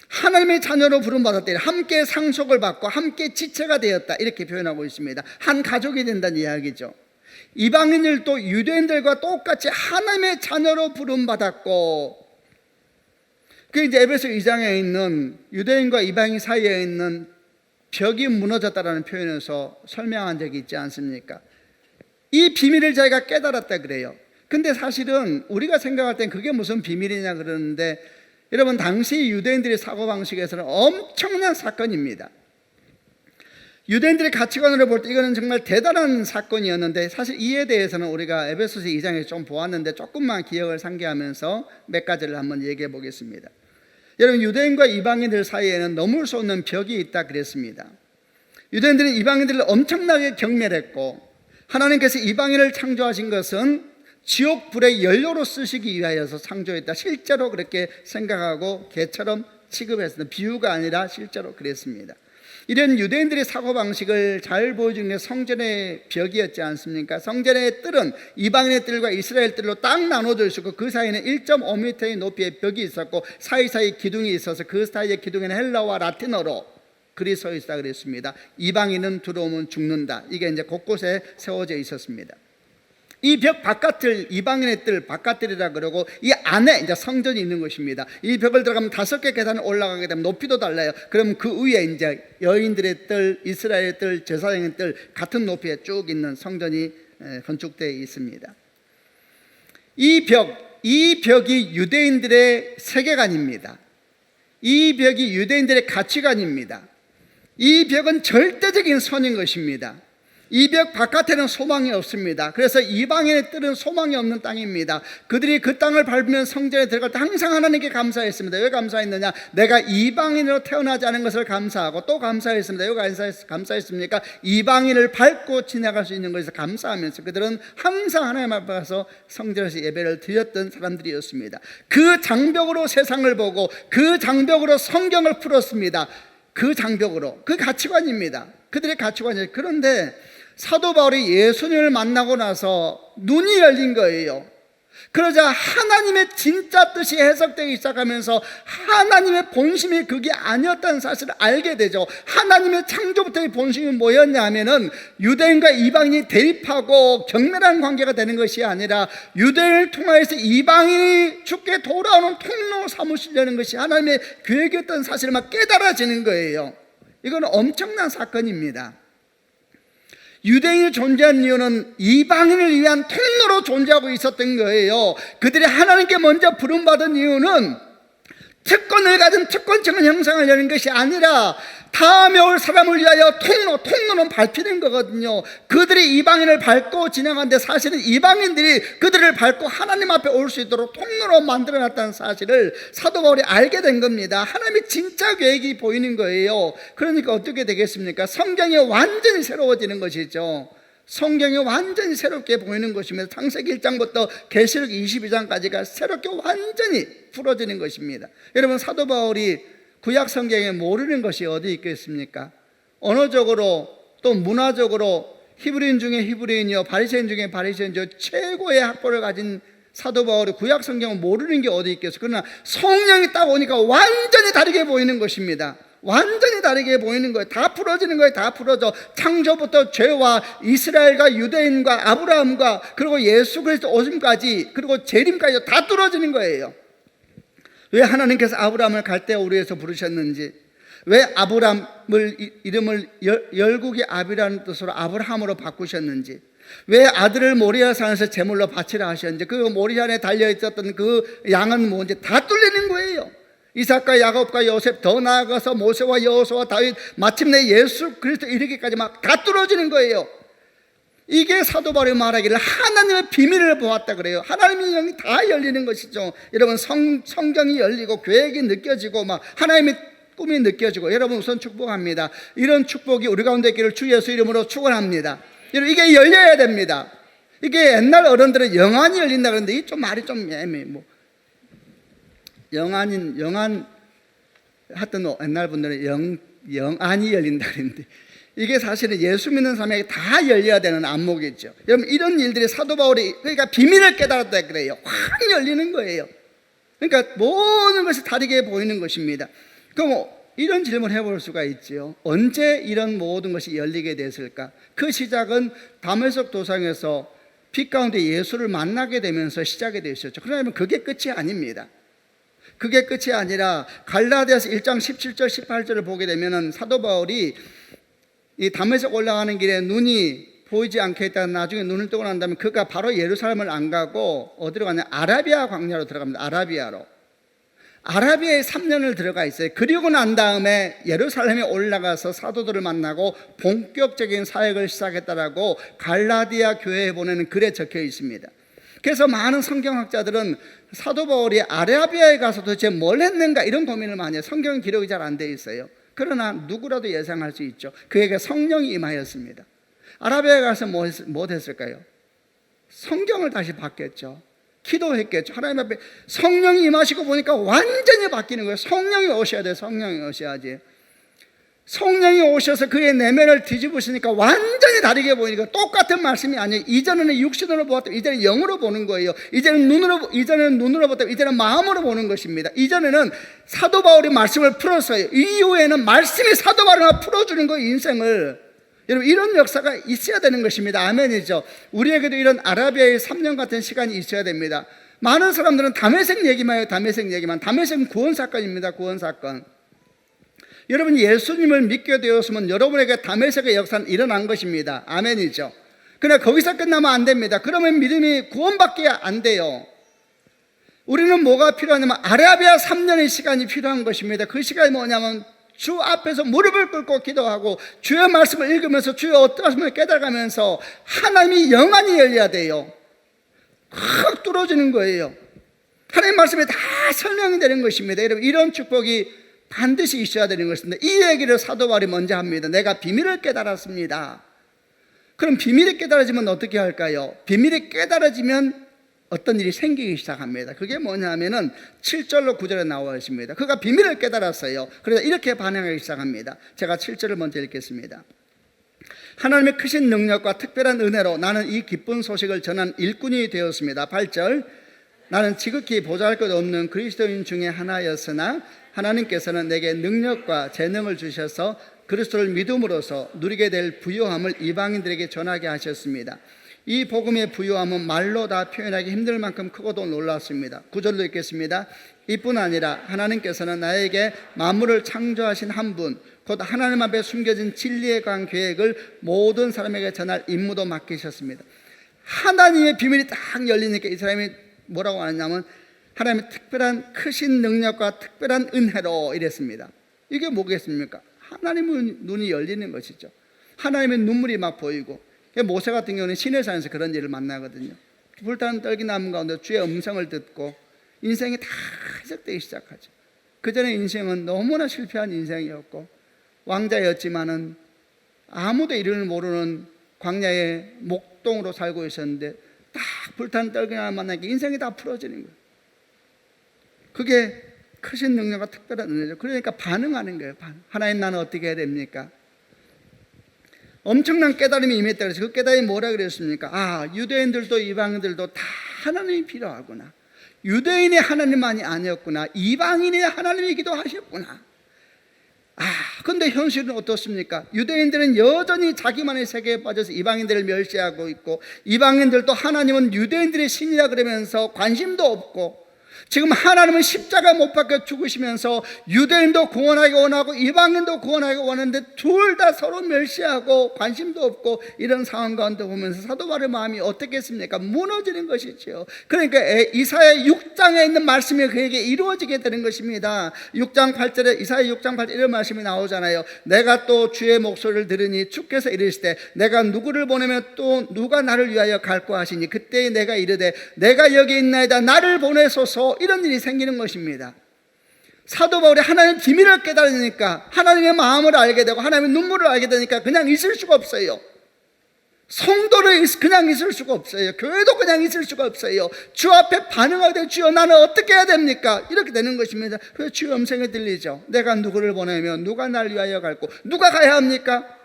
하나님의 자녀로 부름받았다. 함께 상속을 받고 함께 지체가 되었다. 이렇게 표현하고 있습니다. 한 가족이 된다는 이야기죠. 이방인들도 유대인들과 똑같이 하나님의 자녀로 부름받았고, 그 이제 에베소 2장에 있는 유대인과 이방인 사이에 있는 벽이 무너졌다라는 표현에서 설명한 적이 있지 않습니까? 이 비밀을 자기가 깨달았다 그래요. 근데 사실은 우리가 생각할 땐 그게 무슨 비밀이냐 그러는데 여러분, 당시 유대인들의 사고방식에서는 엄청난 사건입니다. 유대인들의 가치관으로 볼 때 이거는 정말 대단한 사건이었는데 사실 이에 대해서는 우리가 에베소서 2장에서 좀 보았는데 조금만 기억을 상기하면서 몇 가지를 한번 얘기해 보겠습니다. 여러분, 유대인과 이방인들 사이에는 넘을 수 없는 벽이 있다 그랬습니다. 유대인들은 이방인들을 엄청나게 경멸했고 하나님께서 이방인을 창조하신 것은 지옥 불의 연료로 쓰시기 위하여서 창조했다. 실제로 그렇게 생각하고 개처럼 취급했습니다. 비유가 아니라 실제로 그랬습니다. 이런 유대인들의 사고방식을 잘 보여주는 게 성전의 벽이었지 않습니까? 성전의 뜰은 이방인의 뜰과 이스라엘 뜰로 딱 나눠져 있었고 그 사이에는 1.5m의 높이의 벽이 있었고 사이사이 기둥이 있어서 그 사이의 기둥에는 헬라어와 라틴어로 글이 서 있다 그랬습니다. 이방인은 들어오면 죽는다. 이게 이제 곳곳에 세워져 있었습니다. 이 벽 바깥을 이방인의 뜰 바깥뜰이라 그러고 이 안에 이제 성전이 있는 것입니다. 이 벽을 들어가면 5개 계단을 올라가게 되면 높이도 달라요. 그럼 그 위에 이제 여인들의 뜰, 이스라엘의 뜰, 제사장의 뜰 같은 높이에 쭉 있는 성전이 건축되어 있습니다. 이 벽이 유대인들의 세계관입니다. 이 벽이 유대인들의 가치관입니다. 이 벽은 절대적인 선인 것입니다. 이 벽 바깥에는 소망이 없습니다. 그래서 이방인의 뜰은 소망이 없는 땅입니다. 그들이 그 땅을 밟으면 성전에 들어갈 때 항상 하나님께 감사했습니다. 왜 감사했느냐? 내가 이방인으로 태어나지 않은 것을 감사하고 또 감사했습니다. 왜 감사했습니까? 이방인을 밟고 지나갈 수 있는 것에서 감사하면서 그들은 항상 하나님 앞에 가서 성전에서 예배를 드렸던 사람들이었습니다. 그 장벽으로 세상을 보고 그 장벽으로 성경을 풀었습니다. 그 장벽으로, 그 가치관입니다. 그들의 가치관이에요. 그런데 사도 바울이 예수님을 만나고 나서 눈이 열린 거예요. 그러자 하나님의 진짜 뜻이 해석되기 시작하면서 하나님의 본심이 그게 아니었다는 사실을 알게 되죠. 하나님의 창조부터의 본심이 뭐였냐 하면은 유대인과 이방인이 대립하고 경멸한 관계가 되는 것이 아니라 유대인을 통하여서 이방인이 주께 돌아오는 통로 삼으시려는 것이 하나님의 계획이었던 사실을 막 깨달아지는 거예요. 이건 엄청난 사건입니다. 유대인이 존재한 이유는 이방인을 위한 통로로 존재하고 있었던 거예요. 그들이 하나님께 먼저 부름받은 이유는 특권을 가진 특권층을 형성하려는 것이 아니라 다음에 올 사람을 위하여 통로는 밟히는 거거든요. 그들이 이방인을 밟고 지나가는데 사실은 이방인들이 그들을 밟고 하나님 앞에 올 수 있도록 통로로 만들어놨다는 사실을 사도 바울이 알게 된 겁니다. 하나님의 진짜 계획이 보이는 거예요. 그러니까 어떻게 되겠습니까? 성경이 완전히 새로워지는 것이죠. 성경이 완전히 새롭게 보이는 것입니다. 창세기 1장부터 계시록 22장까지가 새롭게 완전히 풀어지는 것입니다. 여러분, 사도 바울이 구약 성경에 모르는 것이 어디 있겠습니까? 언어적으로 또 문화적으로 히브리인 중에 히브리인이요 바리새인 중에 바리새인이요 최고의 학벌을 가진 사도 바울이 구약 성경을 모르는 게 어디 있겠어요? 그러나 성령이 딱 오니까 완전히 다르게 보이는 것입니다. 완전히 다르게 보이는 거예요. 다 풀어지는 거예요. 다 풀어져. 창조부터 죄와 이스라엘과 유대인과 아브라함과 그리고 예수 그리스도 오심까지 그리고 재림까지 다 뚫어지는 거예요. 왜 하나님께서 아브라함을 갈대아 우르에서 부르셨는지, 왜 아브라함을 이름을 열국의 아비라는 뜻으로 아브라함으로 바꾸셨는지, 왜 아들을 모리아 산에서 제물로 바치라 하셨는지, 그 모리아에 달려있었던 그 양은 뭔지 다 뚫리는 거예요. 이삭과 야곱과 요셉, 더 나아가서 모세와 여호수아와 다윗, 마침내 예수 그리스도 이르기까지 막 다 뚫어지는 거예요. 이게 사도 바울이 말하기를 하나님의 비밀을 보았다 그래요. 하나님의 영이 다 열리는 것이죠. 여러분, 성경이 열리고 계획이 느껴지고 막 하나님의 꿈이 느껴지고, 여러분 우선 축복합니다. 이런 축복이 우리 가운데 있기를 주 예수 이름으로 축원합니다. 여러분, 이게 열려야 됩니다. 이게 옛날 어른들은 영안이 열린다 그러는데 이 좀 말이 좀 애매해. 뭐 영안 하여튼 옛날 분들은 영안이 열린다 그랬는데 이게 사실은 예수 믿는 사람에게 다 열려야 되는 안목이죠. 여러분, 이런 일들이 사도 바울이 그러니까 비밀을 깨달았다 그래요. 확 열리는 거예요. 그러니까 모든 것이 다르게 보이는 것입니다. 그럼 이런 질문을 해볼 수가 있죠. 언제 이런 모든 것이 열리게 됐을까? 그 시작은 다메섹 도상에서 빛 가운데 예수를 만나게 되면서 시작이 되었죠. 그러면 그게 끝이 아닙니다. 그게 끝이 아니라 갈라디아서 1장 17절 18절을 보게 되면 사도 바울이 이 다메섹 올라가는 길에 눈이 보이지 않게 했다가 나중에 눈을 뜨고 난 다음에 그가 바로 예루살렘을 안 가고 어디로 가냐? 아라비아 광야로 들어갑니다. 아라비아에 3년을 들어가 있어요. 그리고 난 다음에 예루살렘에 올라가서 사도들을 만나고 본격적인 사역을 시작했다라고 갈라디아 교회에 보내는 글에 적혀 있습니다. 그래서 많은 성경학자들은 사도 바울이 아라비아에 가서 도대체 뭘 했는가 이런 고민을 많이 해요. 성경 기록이 잘 안 돼 있어요. 그러나 누구라도 예상할 수 있죠. 그에게 성령이 임하였습니다. 아라비아에 가서 뭐 했을까요? 성경을 다시 받겠죠. 기도했겠죠. 하나님 앞에 성령이 임하시고 보니까 완전히 바뀌는 거예요. 성령이 오셔야 돼요. 성령이 오셔야지. 성령이 오셔서 그의 내면을 뒤집으시니까 완전히 다르게 보이니까 똑같은 말씀이 아니에요. 이전에는 육신으로 보았다, 이제는 영으로 보는 거예요. 이제는 눈으로 보았다, 이제는 마음으로 보는 것입니다. 이전에는 사도 바울이 말씀을 풀었어요. 이후에는 말씀이 사도 바울을 풀어주는 거예요, 인생을. 여러분, 이런 역사가 있어야 되는 것입니다. 아멘이죠. 우리에게도 이런 아라비아의 3년 같은 시간이 있어야 됩니다. 많은 사람들은 다메섹 얘기만 해요. 다메섹은 구원사건입니다. 구원사건. 여러분, 예수님을 믿게 되었으면 여러분에게 다메섹의 역사는 일어난 것입니다. 아멘이죠. 그러나 거기서 끝나면 안 됩니다. 그러면 믿음이 구원밖에 안 돼요. 우리는 뭐가 필요하냐면 아라비아 3년의 시간이 필요한 것입니다. 그 시간이 뭐냐면 주 앞에서 무릎을 꿇고 기도하고 주의 말씀을 읽으면서 주의 어떠하심을 깨달아가면서 하나님이 영안이 열려야 돼요. 확 뚫어지는 거예요. 하나님 말씀이 다 설명이 되는 것입니다. 여러분, 이런 축복이 반드시 있어야 되는 것입니다. 이 얘기를 사도 바울이 먼저 합니다. 내가 비밀을 깨달았습니다. 그럼 비밀이 깨달아지면 어떻게 할까요? 비밀이 깨달아지면 어떤 일이 생기기 시작합니다. 그게 뭐냐 하면은 7절로 9절에 나와 있습니다. 그가 비밀을 깨달았어요. 그래서 이렇게 반응하기 시작합니다. 제가 7절을 먼저 읽겠습니다. 하나님의 크신 능력과 특별한 은혜로 나는 이 기쁜 소식을 전한 일꾼이 되었습니다. 8절, 나는 지극히 보잘것 없는 그리스도인 중에 하나였으나 하나님께서는 내게 능력과 재능을 주셔서 그리스도를 믿음으로써 누리게 될 부요함을 이방인들에게 전하게 하셨습니다. 이 복음의 부요함은 말로 다 표현하기 힘들 만큼 크고도 놀랐습니다. 9절로 읽겠습니다. 이뿐 아니라 하나님께서는 나에게 만물을 창조하신 한 분, 곧 하나님 앞에 숨겨진 진리에 관한 계획을 모든 사람에게 전할 임무도 맡기셨습니다. 하나님의 비밀이 딱 열리니까 이 사람이 뭐라고 하냐면 하나님의 특별한 크신 능력과 특별한 은혜로 이랬습니다. 이게 뭐겠습니까? 하나님의 눈이 열리는 것이죠. 하나님의 눈물이 막 보이고, 모세 같은 경우는 시내산에서 그런 일을 만나거든요. 불타는 떨기나무 가운데 주의 음성을 듣고 인생이 다 해석되기 시작하죠. 그전에 인생은 너무나 실패한 인생이었고 왕자였지만은 아무도 이름을 모르는 광야의 목동으로 살고 있었는데 딱 불타는 떨기나무 만나니까 인생이 다 풀어지는 거예요. 그게 크신 능력과 특별한 은혜죠. 그러니까 반응하는 거예요. 하나님, 나는 어떻게 해야 됩니까? 엄청난 깨달음이 임했다 그래서 그 깨달음이 뭐라 그랬습니까? 아, 유대인들도 이방인들도 다 하나님이 필요하구나. 유대인의 하나님만이 아니었구나. 이방인의 하나님이기도 하셨구나. 근데 현실은 어떻습니까? 유대인들은 여전히 자기만의 세계에 빠져서 이방인들을 멸시하고 있고, 이방인들도 하나님은 유대인들의 신이라 그러면서 관심도 없고, 지금 하나님은 십자가 못 박혀 죽으시면서 유대인도 구원하기 원하고 이방인도 구원하기 원하는데 둘 다 서로 멸시하고 관심도 없고, 이런 상황 가운데 보면서 사도 바울의 마음이 어떻겠습니까? 무너지는 것이죠. 그러니까 이사야 6장에 있는 말씀이 그에게 이루어지게 되는 것입니다. 6장 8절에 이사야 6장 8절에 이런 말씀이 나오잖아요. 내가 또 주의 목소리를 들으니 주께서 이르시되 내가 누구를 보내면 또 누가 나를 위하여 갈고 하시니 그때 내가 이르되 내가 여기 있나이다 나를 보내소서. 이런 일이 생기는 것입니다. 사도 바울이 하나님의 비밀을 깨달으니까, 하나님의 마음을 알게 되고 하나님의 눈물을 알게 되니까 그냥 있을 수가 없어요. 성도를 그냥 있을 수가 없어요. 교회도 그냥 있을 수가 없어요. 주 앞에 반응하게 되고, 주여 나는 어떻게 해야 됩니까? 이렇게 되는 것입니다. 그래서 주의 음성이 들리죠. 내가 누구를 보내면 누가 날 위하여 갈고, 누가 가야 합니까?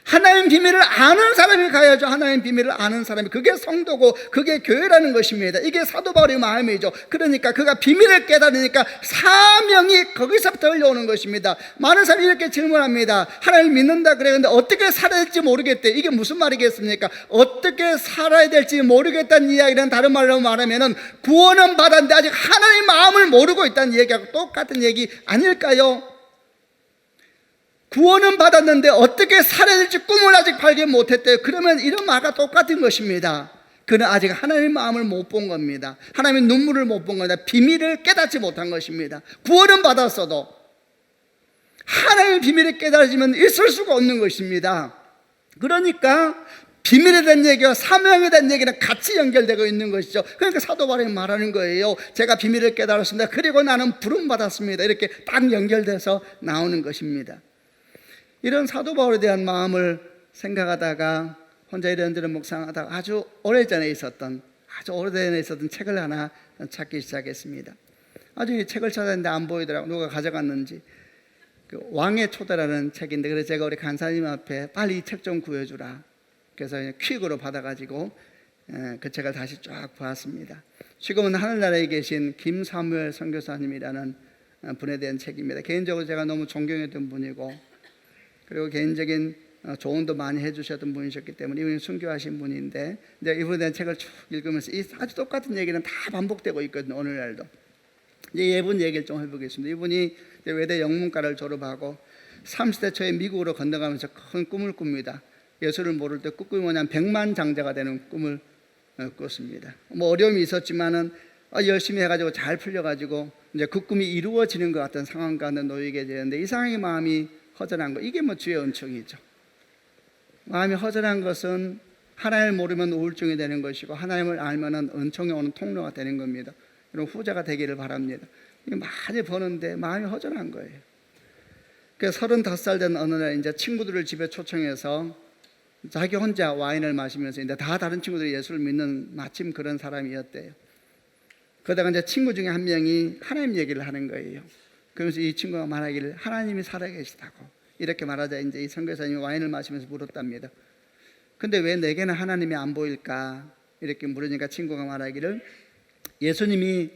하나님 비밀을 아는 사람이 가야죠. 하나님 비밀을 아는 사람이, 그게 성도고 그게 교회라는 것입니다. 이게 사도 바울의 마음이죠. 그러니까 그가 비밀을 깨달으니까 사명이 거기서부터 흘러오는 것입니다. 많은 사람이 이렇게 질문합니다. 하나님 믿는다 그래, 근데 어떻게 살아야 될지 모르겠대. 이게 무슨 말이겠습니까? 어떻게 살아야 될지 모르겠다는 이야기는 다른 말로 말하면은 구원은 받았는데 아직 하나님의 마음을 모르고 있다는 얘기하고 똑같은 얘기 아닐까요? 구원은 받았는데 어떻게 살아야 될지 꿈을 아직 발견 못했대요. 그러면 이런 말과 똑같은 것입니다. 그는 아직 하나님의 마음을 못 본 겁니다. 하나님의 눈물을 못 본 겁니다. 비밀을 깨닫지 못한 것입니다. 구원은 받았어도 하나님의 비밀을 깨달아지면 있을 수가 없는 것입니다. 그러니까 비밀에 대한 얘기와 사명에 대한 얘기는 같이 연결되고 있는 것이죠. 그러니까 사도 바울이 말하는 거예요. 제가 비밀을 깨달았습니다. 그리고 나는 부름 받았습니다. 이렇게 딱 연결돼서 나오는 것입니다. 이런 사도 바울에 대한 마음을 생각하다가 혼자 이런저런 묵상하다가 아주 오래전에 있었던 책을 하나 찾기 시작했습니다. 아주 이 책을 찾았는데 안 보이더라고. 누가 가져갔는지. 그 왕의 초대라는 책인데, 그래서 제가 우리 간사님 앞에 빨리 이 책 좀 구해주라. 그래서 퀵으로 받아가지고 그 책을 다시 쫙 보았습니다. 지금은 하늘나라에 계신 김사무엘 선교사님이라는 분에 대한 책입니다. 개인적으로 제가 너무 존경했던 분이고, 그리고 개인적인 조언도 많이 해주셨던 분이셨기 때문에 이분이 순교하신 분인데, 이제 이분에 대한 책을 쭉 읽으면서 이 아주 똑같은 얘기는 다 반복되고 있거든요. 오늘날도. 이제 이분 얘기를 좀 해보겠습니다. 이분이 외대 영문과를 졸업하고 30대 초에 미국으로 건너가면서 큰 꿈을 꿉니다. 예수를 모를 때 꿈이 뭐냐면 백만장자가 되는 꿈을 꿨습니다. 뭐 어려움이 있었지만은 열심히 해가지고 잘 풀려가지고 이제 그 꿈이 이루어지는 것 같은 상황 가운데 놓이게 되는데, 이상하게 마음이 허전한 거, 이게 뭐 주의 은총이죠. 마음이 허전한 것은 하나님을 모르면 우울증이 되는 것이고, 하나님을 알면은 은총이 오는 통로가 되는 겁니다. 이런 후자가 되기를 바랍니다. 많이 버는데 마음이 허전한 거예요. 그래서 35살 된 어느 날 이제 친구들을 집에 초청해서 자기 혼자 와인을 마시면서 이제 다 다른 친구들이 예수를 믿는 마침 그런 사람이었대요. 그러다가 이제 친구 중에 한 명이 하나님 얘기를 하는 거예요. 그러면서 이 친구가 말하기를 하나님이 살아계시다고 이렇게 말하자 이제 이 선교사님이 와인을 마시면서 물었답니다. 근데 왜 내게는 하나님이 안 보일까? 이렇게 물으니까 친구가 말하기를 예수님이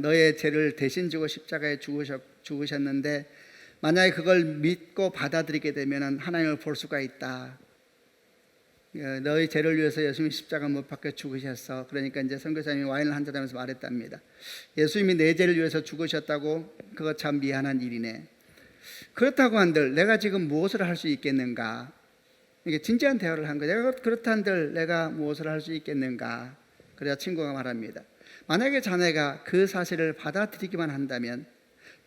너의 죄를 대신 지고 십자가에 죽으셨는데 만약에 그걸 믿고 받아들이게 되면 하나님을 볼 수가 있다. 너의 죄를 위해서 예수님이 십자가 못 박혀 죽으셨어. 그러니까 이제 선교사님이 와인을 한잔하면서 말했답니다. 예수님이 내 죄를 위해서 죽으셨다고? 그거 참 미안한 일이네. 그렇다고 한들 내가 지금 무엇을 할 수 있겠는가? 이게 진지한 대화를 한 거예요. 내가 그렇다 한들 내가 무엇을 할 수 있겠는가? 그래야 친구가 말합니다. 만약에 자네가 그 사실을 받아들이기만 한다면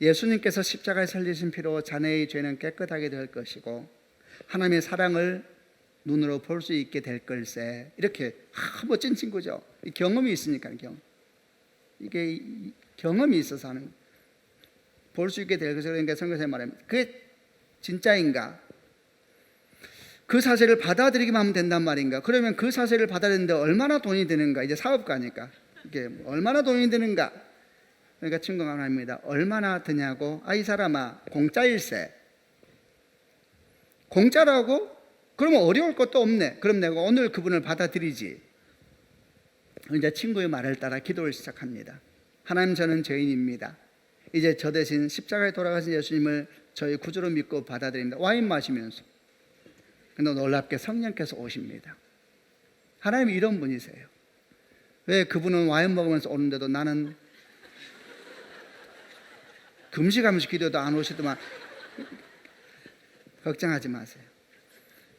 예수님께서 십자가에 살리신 피로 자네의 죄는 깨끗하게 될 것이고 하나님의 사랑을 눈으로 볼 수 있게 될 걸세. 이렇게 멋진 친구죠. 경험이 있으니까. 이게 경험이 있어서 하는, 볼 수 있게 될 것이고. 그러니까 선교사님 말합니다. 그게 진짜인가? 그 사실을 받아들이기만 하면 된단 말인가? 그러면 그 사실을 받아들이는데 얼마나 돈이 드는가? 이제 사업가니까 이게 얼마나 돈이 드는가? 그러니까 친구가 말합니다. 얼마나 드냐고? 이 사람아, 공짜일세. 공짜라고? 그러면 어려울 것도 없네. 그럼 내가 오늘 그분을 받아들이지. 이제 친구의 말을 따라 기도를 시작합니다. 하나님, 저는 죄인입니다. 이제 저 대신 십자가에 돌아가신 예수님을 저희 구주로 믿고 받아들입니다. 와인 마시면서. 근데 놀랍게 성령께서 오십니다. 하나님이 이런 분이세요. 왜 그분은 와인 먹으면서 오는데도 나는 금식하면서 기도도 안 오시더만. 걱정하지 마세요.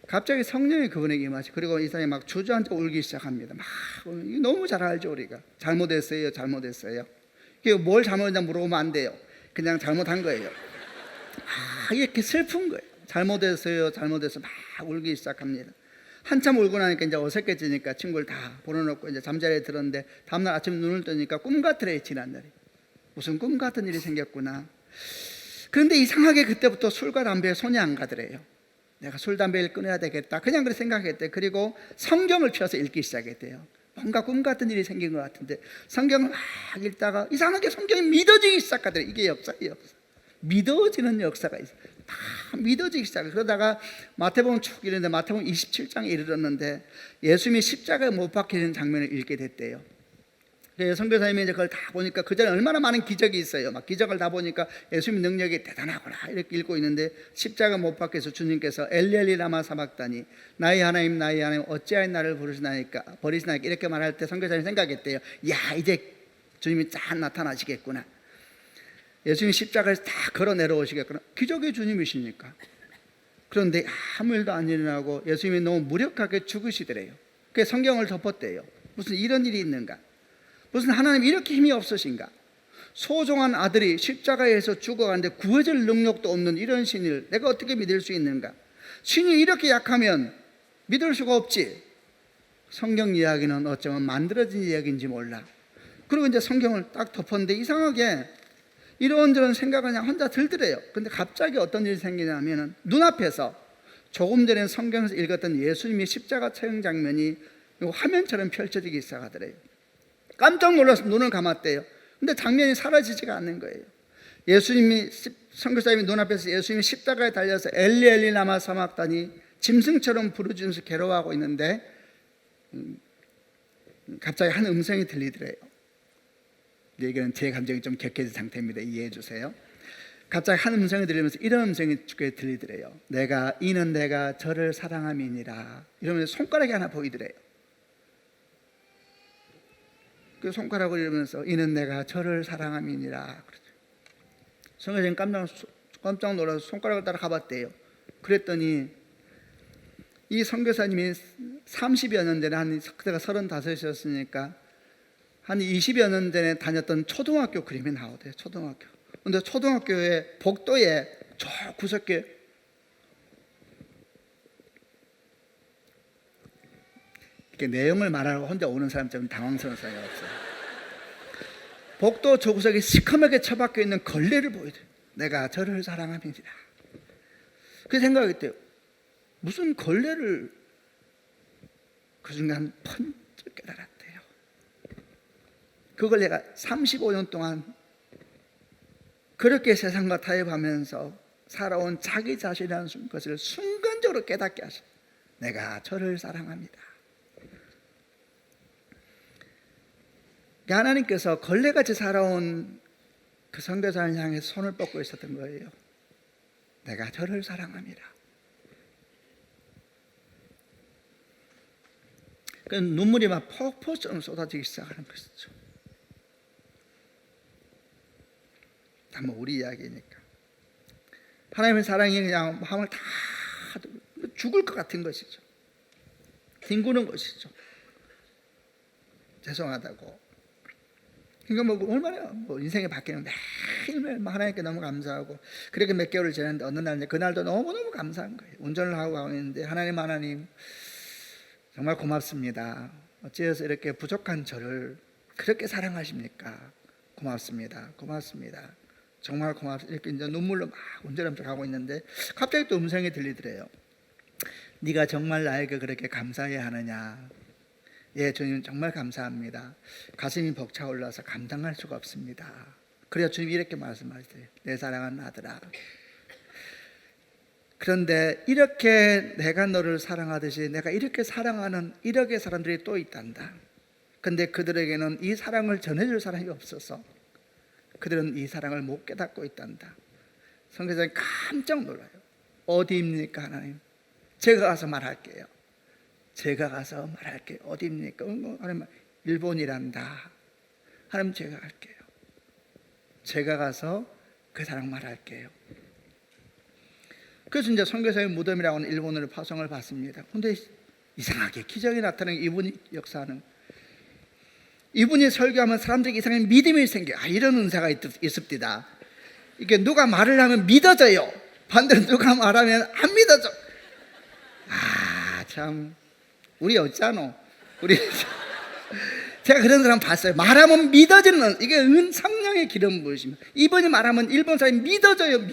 갑자기 성령이 그분에게 임하시고, 그리고 이 사람이 막 주저앉아 울기 시작합니다. 막 너무 잘 알죠. 우리가 잘못했어요, 잘못했어요. 뭘 잘못했냐 물어보면 안 돼요. 그냥 잘못한 거예요. 이렇게 슬픈 거예요. 잘못했어요, 잘못했어요. 막 울기 시작합니다. 한참 울고 나니까 이제 어색해지니까 친구를 다 보내놓고 이제 잠자리에 들었는데, 다음날 아침 눈을 뜨니까 꿈 같으래. 지난날에 무슨 꿈 같은 일이 생겼구나. 그런데 이상하게 그때부터 술과 담배에 손이 안 가더래요. 내가 술, 담배를 끊어야 되겠다. 그냥 그렇게 생각했대. 그리고 성경을 펴서 읽기 시작했대요. 뭔가 꿈 같은 일이 생긴 것 같은데 성경을 막 읽다가 이상하게 성경이 믿어지기 시작하더래요. 이게 역사예요. 역사. 믿어지는 역사가 있어요. 다 믿어지기 시작해요. 그러다가 마태복음 쭉 읽는데 마태복음 27장에 이르렀는데 예수님이 십자가에 못 박히는 장면을 읽게 됐대요. 선교사님이 이제 그걸 다 보니까 그 전에 얼마나 많은 기적이 있어요. 막 기적을 다 보니까 예수님 능력이 대단하구나 이렇게 읽고 있는데, 십자가 못 박혀서 주님께서 엘리엘리 라마 사박다니, 나의 하나님 나의 하나님 어찌하여 나를 버리시나이까 이렇게 말할 때 선교사님이 생각했대요. 야, 이제 주님이 쫙 나타나시겠구나. 예수님이 십자가에서 다 걸어 내려오시겠구나. 기적의 주님이시니까. 그런데 아무 일도 안 일어나고 예수님이 너무 무력하게 죽으시더래요. 그래서 성경을 덮었대요. 무슨 이런 일이 있는가? 무슨 하나님 이렇게 힘이 없으신가? 소중한 아들이 십자가에서 죽어가는데 구해줄 능력도 없는 이런 신을 내가 어떻게 믿을 수 있는가? 신이 이렇게 약하면 믿을 수가 없지. 성경 이야기는 어쩌면 만들어진 이야기인지 몰라. 그리고 이제 성경을 딱 덮었는데 이상하게 이런저런 생각을 그냥 혼자 들더래요. 근데 갑자기 어떤 일이 생기냐면 눈앞에서 조금 전에 성경에서 읽었던 예수님이 십자가 처형 장면이 화면처럼 펼쳐지기 시작하더래요. 깜짝 놀라서 눈을 감았대요. 근데 장면이 사라지지가 않는 거예요. 예수님이 선교사님이 눈앞에서 예수님이 십자가에 달려서 엘리 엘리 라마 사막다니 짐승처럼 부르짖으면서 괴로워하고 있는데 갑자기 한 음성이 들리더래요. 이건 제 감정이 좀 격해진 상태입니다. 이해해 주세요. 갑자기 한 음성이 들리면서 이런 음성이 주께 들리더래요. 이는 내가 저를 사랑함이니라. 이러면서 손가락이 하나 보이더래요. 그 손가락을 이러면서 이는 내가 저를 사랑함이니라. 성교사님 깜짝 놀라서 손가락을 따라 가봤대요. 그랬더니 이 선교사님이 30여 년 전에 그때가 35이었으니까 한 20여 년 전에 다녔던 초등학교 그림이 나오대요. 초등학교. 근데 초등학교의 복도에 저 구석에 이렇게 내용을 말하고 혼자 오는 사람 좀 당황스러운 사람이 없어요. 복도 저 구석에 시커멓게 처박혀 있는 걸레를 보이더래요. 내가 저를 사랑합니다. 그 생각했대요. 무슨 걸레를 그 순간 번쩍 깨달았대요. 그걸 내가 35년 동안 그렇게 세상과 타협하면서 살아온 자기 자신이라는 것을 순간적으로 깨닫게 하셔. 내가 저를 사랑합니다. 하나님께서 걸레같이 살아온 그 선교사를 향해 손을 뻗고 있었던 거예요. 내가 저를 사랑합니다. 그 눈물이 막 폭포처럼 쏟아지기 시작하는 것이죠. 다 뭐 우리 이야기니까. 하나님의 사랑이 그냥 마음을 다 죽을 것 같은 것이죠. 뒹구는 것이죠. 죄송하다고. 그러니까 뭐 얼마나 인생이 바뀌는 매일매일 하나님께 너무 감사하고 그렇게 몇 개월을 지났는데 어느 날 그날도 너무너무 감사한 거예요. 운전을 하고 있는데 하나님 정말 고맙습니다. 어찌해서 이렇게 부족한 저를 그렇게 사랑하십니까? 고맙습니다. 정말 고맙습니다. 이렇게 이제 눈물로 막 운전하면서 가고 있는데 갑자기 또 음성이 들리더래요. 네가 정말 나에게 그렇게 감사해야 하느냐? 예, 주님 정말 감사합니다. 가슴이 벅차올라서 감당할 수가 없습니다. 그래야 주님 이렇게 말씀하시대요. 내 사랑하는 아들아. 그런데 이렇게 내가 너를 사랑하듯이 내가 이렇게 사랑하는 1억의 사람들이 또 있단다. 근데 그들에게는 이 사랑을 전해줄 사람이 없어서 그들은 이 사랑을 못 깨닫고 있단다. 선교사님 깜짝 놀라요. 어디입니까 하나님? 제가 가서 말할게요. 어디입니까? 하나님 일본이란다. 하나님 제가 갈게요. 제가 가서 그 사랑 말할게요. 그래서 이제 선교사님 무덤이라고 하는 일본으로 파송을 받습니다. 근데 이상하게 기적이 나타나는 이분이 역사하는 이분이 설교하면 사람들에게 이상한 믿음이 생겨요. 이런 은사가 있습니다. 이게 누가 말을 하면 믿어져요. 반대로 누가 말하면 안 믿어져. 참 우리 어쩌노? 제가 그런 사람 봤어요. 말하면 믿어지는 이게 성령의 기름 부으시면 이분이 말하면 일본 사람이 믿어져요.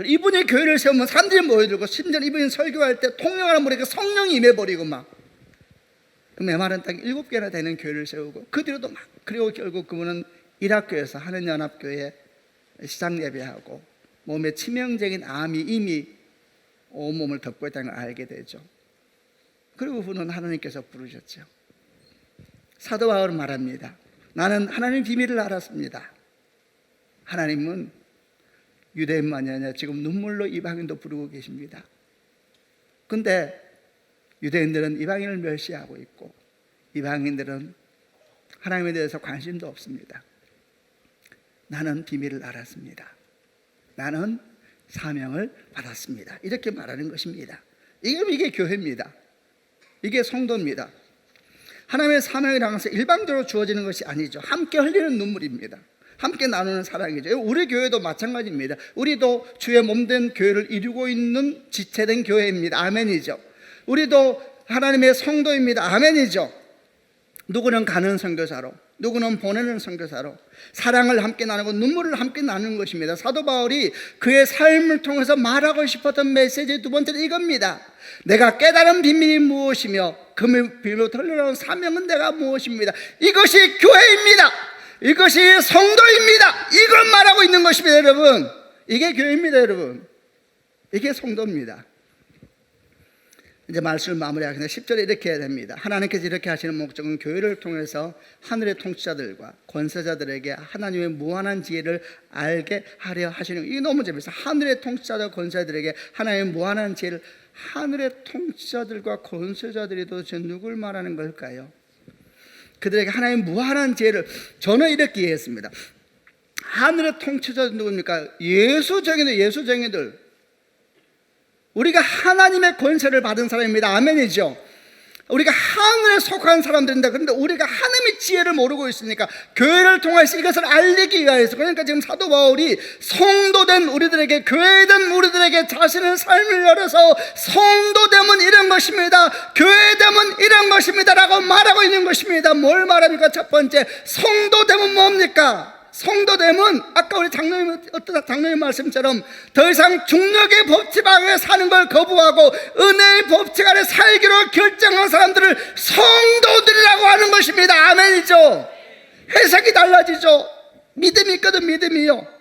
이분이 교회를 세우면 사람들이 모여들고 심지어 이분이 설교할 때 통역하는 분에게 성령이 임해버리고 막 메마른 땅 7개나 되는 교회를 세우고 그 뒤로도 막 그리고 결국 그분은 일학교에서 하늘연합교회 시작 예배하고 몸에 치명적인 암이 이미 온몸을 덮고 있다는 걸 알게 되죠. 그리고 그분은 하나님께서 부르셨죠. 사도 바울은 말합니다. 나는 하나님의 비밀을 알았습니다. 하나님은 유대인만이 아니라 지금 눈물로 이방인도 부르고 계십니다. 근데 유대인들은 이방인을 멸시하고 있고 이방인들은 하나님에 대해서 관심도 없습니다. 나는 비밀을 알았습니다. 나는 사명을 받았습니다. 이렇게 말하는 것입니다. 이게 교회입니다. 이게 성도입니다. 하나님의 사명이라는 것은 일방적으로 주어지는 것이 아니죠. 함께 흘리는 눈물입니다. 함께 나누는 사랑이죠. 우리 교회도 마찬가지입니다. 우리도 주의 몸된 교회를 이루고 있는 지체된 교회입니다. 아멘이죠. 우리도 하나님의 성도입니다. 아멘이죠. 누구는 가는 선교사로, 누구는 보내는 선교사로 사랑을 함께 나누고 눈물을 함께 나누는 것입니다. 사도 바울이 그의 삶을 통해서 말하고 싶었던 메시지의 두 번째는 이겁니다. 내가 깨달은 비밀이 무엇이며 그 비밀로 들려나온 사명은 내가 무엇입니다. 이것이 교회입니다. 이것이 성도입니다. 이걸 말하고 있는 것입니다, 여러분. 이게 교회입니다, 여러분. 이게 성도입니다. 이제 말씀을 마무리하겠습니다. 10절에 이렇게 해야 됩니다. 하나님께서 이렇게 하시는 목적은 교회를 통해서 하늘의 통치자들과 권세자들에게 하나님의 무한한 지혜를 알게 하려 하시는, 이게 너무 재밌어요. 하늘의 통치자들과 권세자들에게 하나님의 무한한 지혜를, 하늘의 통치자들과 권세자들이 도대체 누굴 말하는 걸까요? 그들에게 하나님의 무한한 지혜를, 저는 이렇게 이해했습니다. 하늘의 통치자들 누굽니까? 예수쟁이들. 우리가 하나님의 권세를 받은 사람입니다. 아멘이죠. 우리가 하늘에 속한 사람들인데, 그런데 우리가 하나님의 지혜를 모르고 있으니까 교회를 통해서 이것을 알리기 위해서, 그러니까 지금 사도 바울이 성도된 우리들에게, 교회된 우리들에게 자신의 삶을 열어서 성도됨은 이런 것입니다, 교회됨은 이런 것입니다 라고 말하고 있는 것입니다. 뭘 말합니까? 첫 번째, 성도됨은 뭡니까? 성도됨은 아까 우리 장로님 말씀처럼 더 이상 중력의 법칙 아래 사는 걸 거부하고 은혜의 법칙 아래 살기로 결정한 사람들을 성도들이라고 하는 것입니다. 아멘이죠. 해석이 달라지죠. 믿음이 있거든, 믿음이요.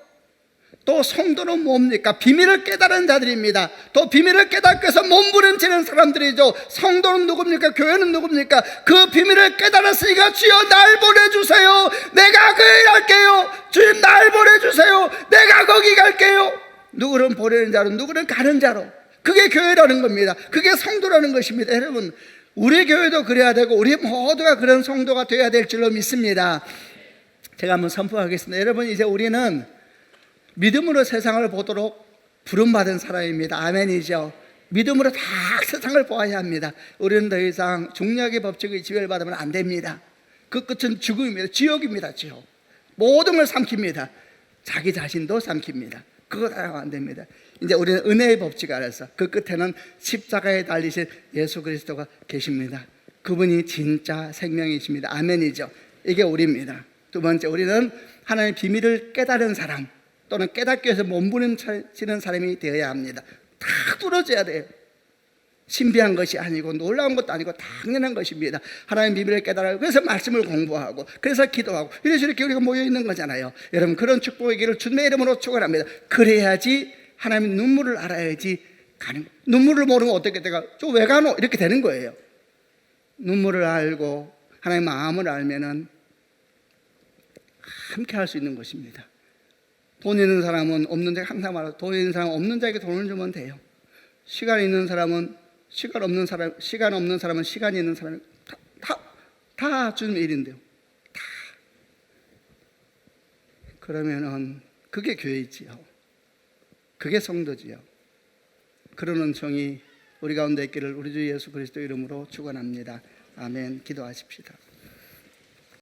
또 성도는 뭡니까? 비밀을 깨달은 자들입니다. 또 비밀을 깨닫기 위해서 몸부림치는 사람들이죠. 성도는 누굽니까? 교회는 누굽니까? 그 비밀을 깨달았으니까 주여 날 보내주세요. 내가 그 일 할게요. 주님 날 보내주세요. 내가 거기 갈게요. 누구는 보내는 자로, 누구는 가는 자로. 그게 교회라는 겁니다. 그게 성도라는 것입니다. 여러분, 우리 교회도 그래야 되고 우리 모두가 그런 성도가 되어야 될 줄로 믿습니다. 제가 한번 선포하겠습니다. 여러분, 이제 우리는 믿음으로 세상을 보도록 부름받은 사람입니다. 아멘이죠. 믿음으로 다 세상을 보아야 합니다. 우리는 더 이상 중력의 법칙의 지배를 받으면 안 됩니다. 그 끝은 죽음입니다. 지옥입니다. 지옥. 모든 걸 삼킵니다. 자기 자신도 삼킵니다. 그거 따라가면 안 됩니다. 이제 우리는 은혜의 법칙 아래서 그 끝에는 십자가에 달리신 예수 그리스도가 계십니다. 그분이 진짜 생명이십니다. 아멘이죠. 이게 우리입니다. 두 번째, 우리는 하나님의 비밀을 깨달은 사람, 또는 깨닫기 위해서 몸부림치는 사람이 되어야 합니다. 다 부러져야 돼요. 신비한 것이 아니고 놀라운 것도 아니고 당연한 것입니다. 하나님의 비밀을 깨달아요. 그래서 말씀을 공부하고, 그래서 기도하고, 이래서 이렇게 우리가 모여 있는 거잖아요. 여러분, 그런 축복의 길을 주님의 이름으로 축원합니다. 그래야지 하나님의 눈물을 알아야지 가는. 눈물을 모르면 어떻게 돼가? 저 왜 가노? 이렇게 되는 거예요. 눈물을 알고 하나님의 마음을 알면은 함께 할 수 있는 것입니다. 돈 있는 사람은 없는 자에게, 항상 말하고 돈 있는 사람은 없는 자에게 돈을 주면 돼요. 시간 있는 사람은 시간 없는 사람은 시간이 있는 사람이 다 주님의 일인데요. 다. 그러면은 그게 교회지요. 그게 성도지요. 그런 은총이 우리 가운데 있기를 우리 주 예수 그리스도 이름으로 축원합니다. 아멘. 기도하십시다.